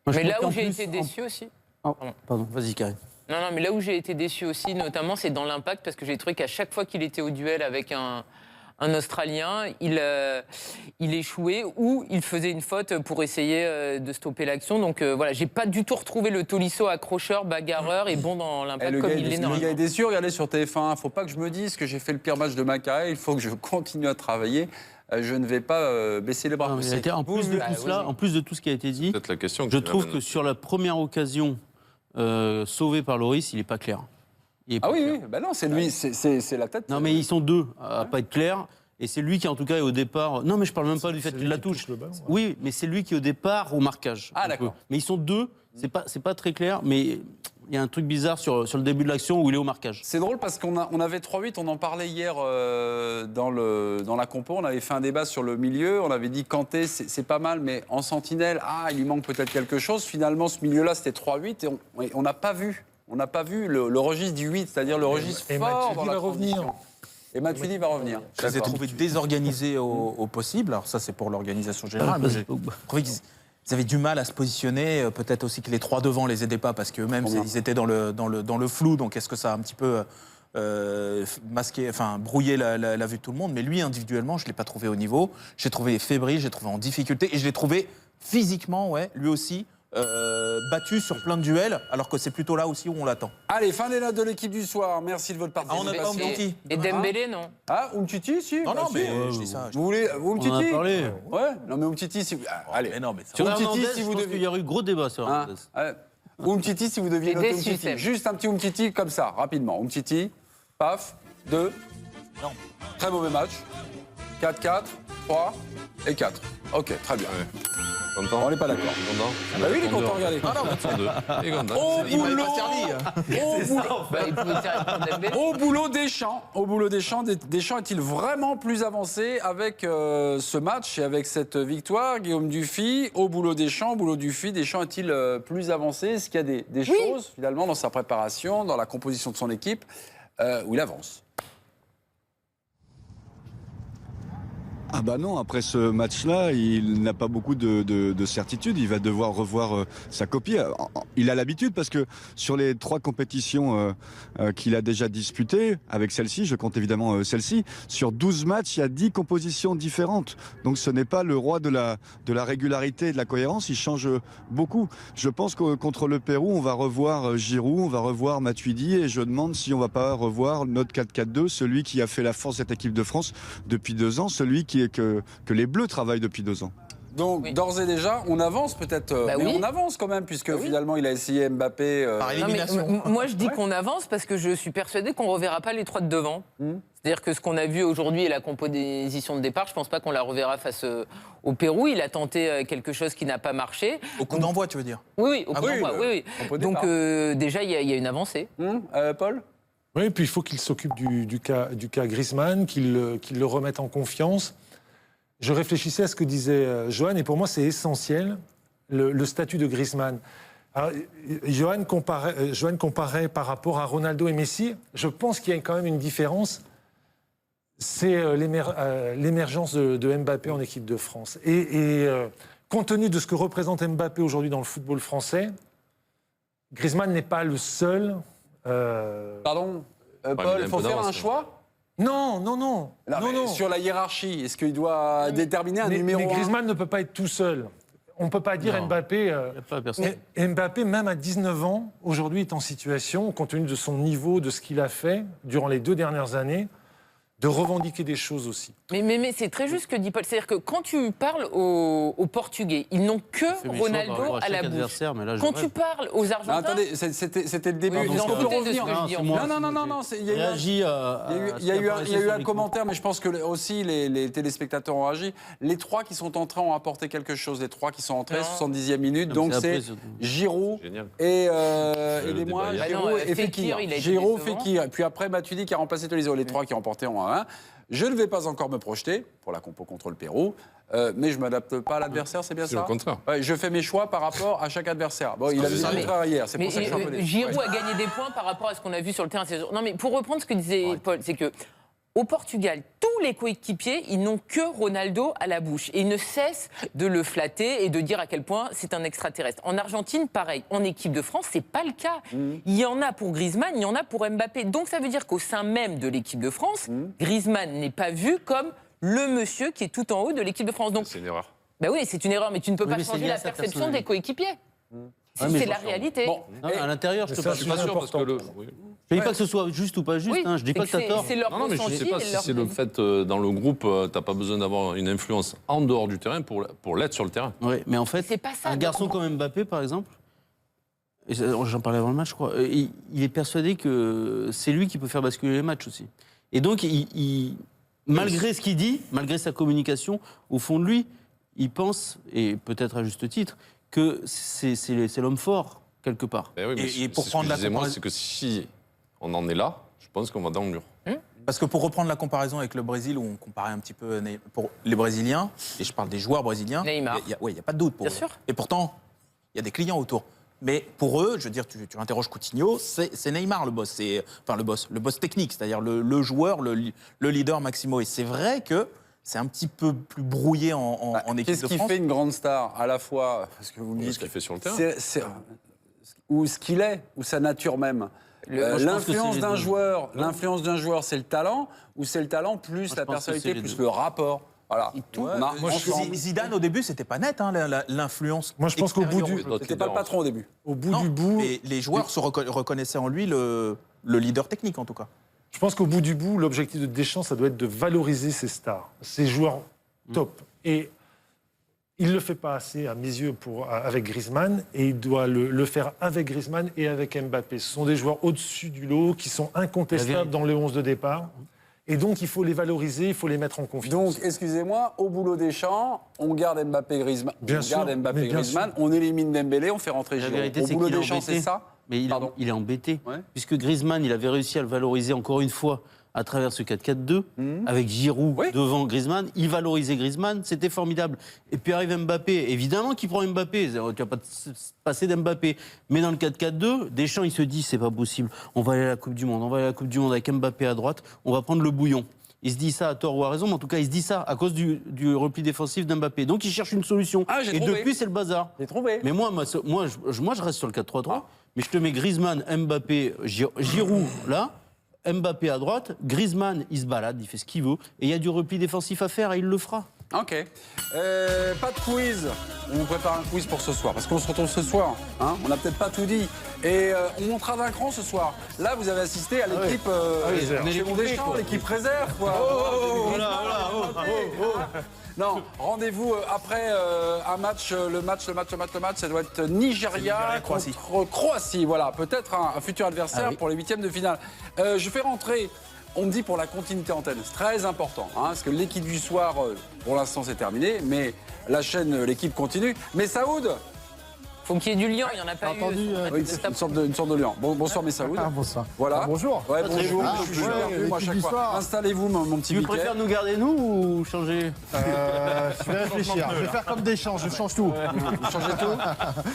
Mais trouve là qu'en où j'ai plus, été déçu aussi. Pardon, vas-y, Karine. Non, mais là où j'ai été déçu aussi, notamment, c'est dans l'impact, parce que j'ai trouvé qu'à chaque fois qu'il était au duel avec un Australien, il échouait ou il faisait une faute pour essayer de stopper l'action. Donc voilà, j'ai pas du tout retrouvé le Tolisso accrocheur, bagarreur et bon dans l'impact Le comme gars, il l'est le gars normalement. est déçu, regardez sur TF1. Faut pas que je me dise que j'ai fait le pire match de ma carrière. Il faut que je continue à travailler. Je ne vais pas baisser les bras. Non, mais il a été- en plus de tout cela, en plus de tout ce qui a été dit, Peut-être la question que je tu trouve amènes. que sur la première occasion sauvée par Loris, il n'est pas clair. Il est Ah pas oui, clair. oui. Ben non, c'est lui, c'est la tête. Non, mais ils sont deux à pas être clairs. Et c'est lui qui, en tout cas, est au départ. Non, mais je parle même pas du fait qu'il la touche. Le ballon, Oui, mais c'est lui qui est au départ au marquage. Ah, un d'accord. peu. Mais ils sont deux. C'est pas très clair, mais il y a un truc bizarre sur le début de l'action où il est au marquage. C'est drôle parce qu'on avait 3-8, on en parlait hier dans la compo, on avait fait un débat sur le milieu, on avait dit Kanté c'est pas mal, mais en sentinelle, il lui manque peut-être quelque chose. Finalement, ce milieu-là, c'était 3-8 et on n'a pas vu. On n'a pas vu le registre du 8, c'est-à-dire le registre Et fort Matuidi dans la va revenir. transition. Et Matuidi va revenir. Je les ai trouvés désorganisés au possible. Alors ça, c'est pour l'organisation générale. mais j'ai trouvé qu'ils avaient du mal à se positionner. Peut-être aussi que les trois devant les aidaient pas parce qu'eux-mêmes, ils étaient dans le flou. Donc est-ce que ça a un petit peu masqué, enfin brouillé la vue de tout le monde? Mais lui, individuellement, je l'ai pas trouvé au niveau. J'ai trouvé fébrile, j'ai trouvé en difficulté et je l'ai trouvé physiquement, lui aussi, battu sur plein de duels, alors que c'est plutôt là aussi où on l'attend. Allez, fin des notes de l'équipe du soir. Merci de votre Ah, on n'a pas participation. Umtiti. Et Dembélé, non? Ah, Umtiti, si. Non, bah, non, si. mais je dis ça. Vous voulez Umtiti? On en a parlé. Ouais, non mais Umtiti, si vous... allez. Mais non, mais ça Sur Umtiti, Hernandez, si je vous pense deviez- qu'il y aurait eu gros débat sur Hein Hernandez. Umtiti, si vous deviez T'es noter déçu, Umtiti. Seb. Juste un petit Umtiti comme ça, rapidement. Umtiti, paf, 2. Non. Très mauvais match. 4-4, 3 et 4. Ok, très bien. Content. On n'est pas d'accord. Content. Bah oui, il est content, regardez. Ah non, 402. Il est content. Il m'avait pas servi. Bah, il pouvait tirer pour Dembélé. Au boulot Deschamps, Deschamps est-il vraiment plus avancé avec ce match et avec cette victoire, Guillaume Dufy? Au boulot Deschamps est-il plus avancé? Est-ce qu'il y a des choses, finalement, dans sa préparation, dans la composition de son équipe, où il avance? Ah bah non, après ce match-là, il n'a pas beaucoup de certitude. Il va devoir revoir sa copie. Il a l'habitude parce que sur les 3 compétitions qu'il a déjà disputées, avec celle-ci, je compte évidemment celle-ci, sur 12 matchs, il y a 10 compositions différentes. Donc ce n'est pas le roi de la régularité et de la cohérence, il change beaucoup. Je pense que contre le Pérou, on va revoir Giroud, on va revoir Matuidi et je demande si on va pas revoir notre 4-4-2, celui qui a fait la force de cette équipe de France depuis 2 ans, celui que les Bleus travaillent depuis 2 ans. Donc, Oui. d'ores et déjà, on avance peut-être, Bah mais oui. on avance quand même, puisque finalement, il a essayé Mbappé. Par Non, mais élimination. moi, je dis qu'on avance parce que je suis persuadée qu'on ne reverra pas les 3 de devant. C'est-à-dire que ce qu'on a vu aujourd'hui et la composition de départ, je ne pense pas qu'on la reverra face au Pérou. Il a tenté quelque chose qui n'a pas marché. Au coup d'envoi, tu veux dire? Oui, au Ah coup oui, d'envoi, oui. compo de Donc départ. déjà, il y a une avancée. Paul? Oui, et puis il faut qu'il s'occupe du cas Griezmann, qu'il le remette en confiance. Je réfléchissais à ce que disait Johan, et pour moi, c'est essentiel, le statut de Griezmann. Alors, Johan comparait par rapport à Ronaldo et Messi. Je pense qu'il y a quand même une différence. C'est l'émergence de Mbappé en équipe de France. Et compte tenu de ce que représente Mbappé aujourd'hui dans le football français, Griezmann n'est pas le seul. Pardon, mais Paul, il a il faut un peu faire un d'avance, choix? Non. Non, mais sur la hiérarchie, est-ce qu'il doit déterminer un numéro mais 1? Griezmann ne peut pas être tout seul. On ne peut pas dire Non. Mbappé. Il n'y a pas personne. Mbappé, même à 19 ans, aujourd'hui est en situation, compte tenu de son niveau, de ce qu'il a fait durant les 2 dernières années, de revendiquer des choses aussi. Mais c'est très juste ce que dit Paul. C'est-à-dire que quand tu parles aux Portugais, ils n'ont que Fais mes choix par Ronaldo rapport à à chaque la bouche. adversaire, mais là, je Quand rêve. tu parles aux Non, Argentins... attendez, c'était le début. Oui, Est-ce vous en qu'on peut foutez de ce revenir que je dis, c'est en moi, fait. Non, il y a eu un- Réagis à. Il y a eu un commentaire, mais je pense que aussi les téléspectateurs ont réagi. Les 3 qui sont entrés ont apporté quelque chose. Les 3 qui sont entrés, Non. 70e minute. Non, Donc mais c'est c'est après, surtout. Giroud Génial. et Le les moins, débat, il y a- Giroud Ah non, et Fekir, Fekir. il a été Giroud, décevant. Fekir. Et puis après, Matuidi qui a remplacé Tolisso. Les 3 qui ont emporté en 1-1. Je ne vais pas encore me projeter pour la compo contre le Pérou, mais je ne m'adapte pas à l'adversaire, c'est bien C'est ça? au contraire. Ouais, je fais mes choix par rapport à chaque adversaire. Bon, il a dit le contraire hier, c'est Mais pour ça que je suis un peu déçu. Giroud Ouais. a gagné des points par rapport à ce qu'on a vu sur le terrain. Non, mais pour reprendre ce que disait Paul, c'est que au Portugal, tous les coéquipiers, ils n'ont que Ronaldo à la bouche. Et ils ne cessent de le flatter et de dire à quel point c'est un extraterrestre. En Argentine, pareil. En équipe de France, c'est pas le cas. Il y en a pour Griezmann, il y en a pour Mbappé. Donc ça veut dire qu'au sein même de l'équipe de France, Griezmann n'est pas vu comme le monsieur qui est tout en haut de l'équipe de France. Donc, C'est une erreur. bah oui, c'est une erreur, mais tu ne peux Oui, pas mais c'est changer lié à la sa perception personnalité. des coéquipiers. Ouais, mais C'est je- la réalité. Bon, Non, à l'intérieur, je te Mais ça, parle. Je suis pas sûr parce que le. oui. Je ne dis pas que ce soit juste ou pas juste, Oui, hein, je dis c'est pas que tu as c'est- tort. c'est leur Non, mais je ressenti sais pas et si leur- c'est le fait dans le groupe, t'as pas besoin d'avoir une influence en dehors du terrain pour l'être sur le terrain. Ouais, mais en fait, C'est pas ça, un garçon donc. comme Mbappé, par exemple, et j'en parlais avant le match, je crois, il est persuadé que c'est lui qui peut faire basculer les matchs aussi. Et donc, malgré ce qu'il dit, malgré sa communication, au fond de lui, il pense, et peut-être à juste titre, que c'est l'homme fort, quelque part. Eh oui, mais Et pour c'est prendre ce que la je disais moi, comparaison- c'est que si on en est là, je pense qu'on va dans le mur. Parce que pour reprendre la comparaison avec le Brésil, où on comparait un petit peu pour les Brésiliens, et je parle des joueurs brésiliens, Neymar. il n'y a pas de doute pour Bien eux. sûr. Et pourtant, il y a des clients autour. Mais pour eux, je veux dire, tu interroges Coutinho, c'est Neymar le boss, le boss technique, c'est-à-dire le joueur, le leader Maximo. Et c'est vrai que c'est un petit peu plus brouillé en équipe Qu'est-ce de qui France. fait une grande star à la fois, parce que vous me dites, Ce qu'il fait sur le terrain. ou ce qu'il est, ou sa nature même. Moi, je pense que L'influence c'est les d'un deux. joueur, c'est le talent, ou c'est le talent plus je la pense que c'est personnalité, les plus deux. le rapport Voilà. Ouais, On a moi, ensemble. Zidane, au début, c'était pas net, hein, l'influence. Moi, je pense qu'au bout du, C'était pas le patron au début. bout, Et les joueurs reconnaissaient en lui le leader technique, en tout cas. je pense qu'au bout du bout, l'objectif de Deschamps, ça doit être de valoriser ses stars, ses joueurs top. Et il ne le fait pas assez, à mes yeux, avec Griezmann, et il doit le faire avec Griezmann et avec Mbappé. Ce sont des joueurs au-dessus du lot, qui sont incontestables dans le 11 de départ. Et donc, il faut les valoriser, il faut les mettre en confiance. Donc, excusez-moi, au boulot des champs, on garde Mbappé Griezmann. Bien sûr, mais bien sûr. On élimine Dembélé, on fait rentrer La Giroud. vérité, Au c'est boulot qu'il est des champs, c'est embêté. ça? Mais Pardon. il est embêté, Ouais. puisque Griezmann, il avait réussi à le valoriser encore une fois à travers ce 4-4-2, avec Giroud Oui. devant Griezmann. Il valorisait Griezmann, c'était formidable. Et puis arrive Mbappé, évidemment qu'il prend Mbappé, tu vas pas passer d'Mbappé. Mais dans le 4-4-2, Deschamps, il se dit, c'est pas possible, on va aller à la Coupe du Monde, on va aller à la Coupe du Monde avec Mbappé à droite, on va prendre le bouillon. Il se dit ça à tort ou à raison, mais en tout cas, il se dit ça à cause du repli défensif d'Mbappé. Donc, il cherche une solution. Ah, j'ai et trouvé. depuis, c'est le bazar. J'ai trouvé. Mais moi, je reste sur le 4-3-3, mais je te mets Griezmann, Mbappé, Giroud là, Mbappé à droite, Griezmann, il se balade, il fait ce qu'il veut, et il y a du repli défensif à faire et il le fera. Ok. Pas de quiz. On vous prépare un quiz pour ce soir, parce qu'on se retrouve ce soir. Hein, on n'a peut-être pas tout dit. Et on montera d'un cran ce soir. Là, vous avez assisté à l'équipe chez Deschamps, l'équipe réserve, quoi. Non, rendez-vous après un match, le match, ça doit être Nigeria contre Croatie. Voilà, peut-être un futur adversaire pour les 8e de finale. Je fais rentrer, on me dit pour la continuité antenne, c'est très important, hein, parce que l'équipe du soir, pour l'instant c'est terminé, mais la chaîne, l'équipe continue. Mais Saoud, Faut qu'il y ait du lien, il n'y en a pas eu. oui, c'est une sorte de lien. Bonsoir, mes Saoud. Bonsoir. Voilà. Bonjour. Ouais, bonjour. Je suis super moi à chaque fois. Installez-vous, mon petit Tu Mickey. préfères nous garder, nous, ou changer Je vais réfléchir. Je vais faire comme Deschamps, je change tout. Vous changez tout.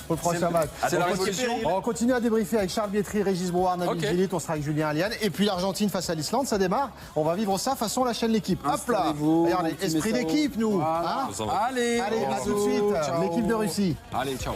Pour le prochain match. C'est la révolution. On continue à débriefer avec Charles Bietri, Régis Brouard, Nabil Ok. Gillit, on sera avec Julien Aliane. Et puis l'Argentine face à l'Islande, ça démarre. On va vivre ça façon la chaîne L'équipe. Hop là. Installez-vous, Regardez, mon petit esprit Messao. d'équipe, nous. Voilà. Hein Allez, Allez, à tout de suite. ciao. L'équipe de Russie. Allez, ciao.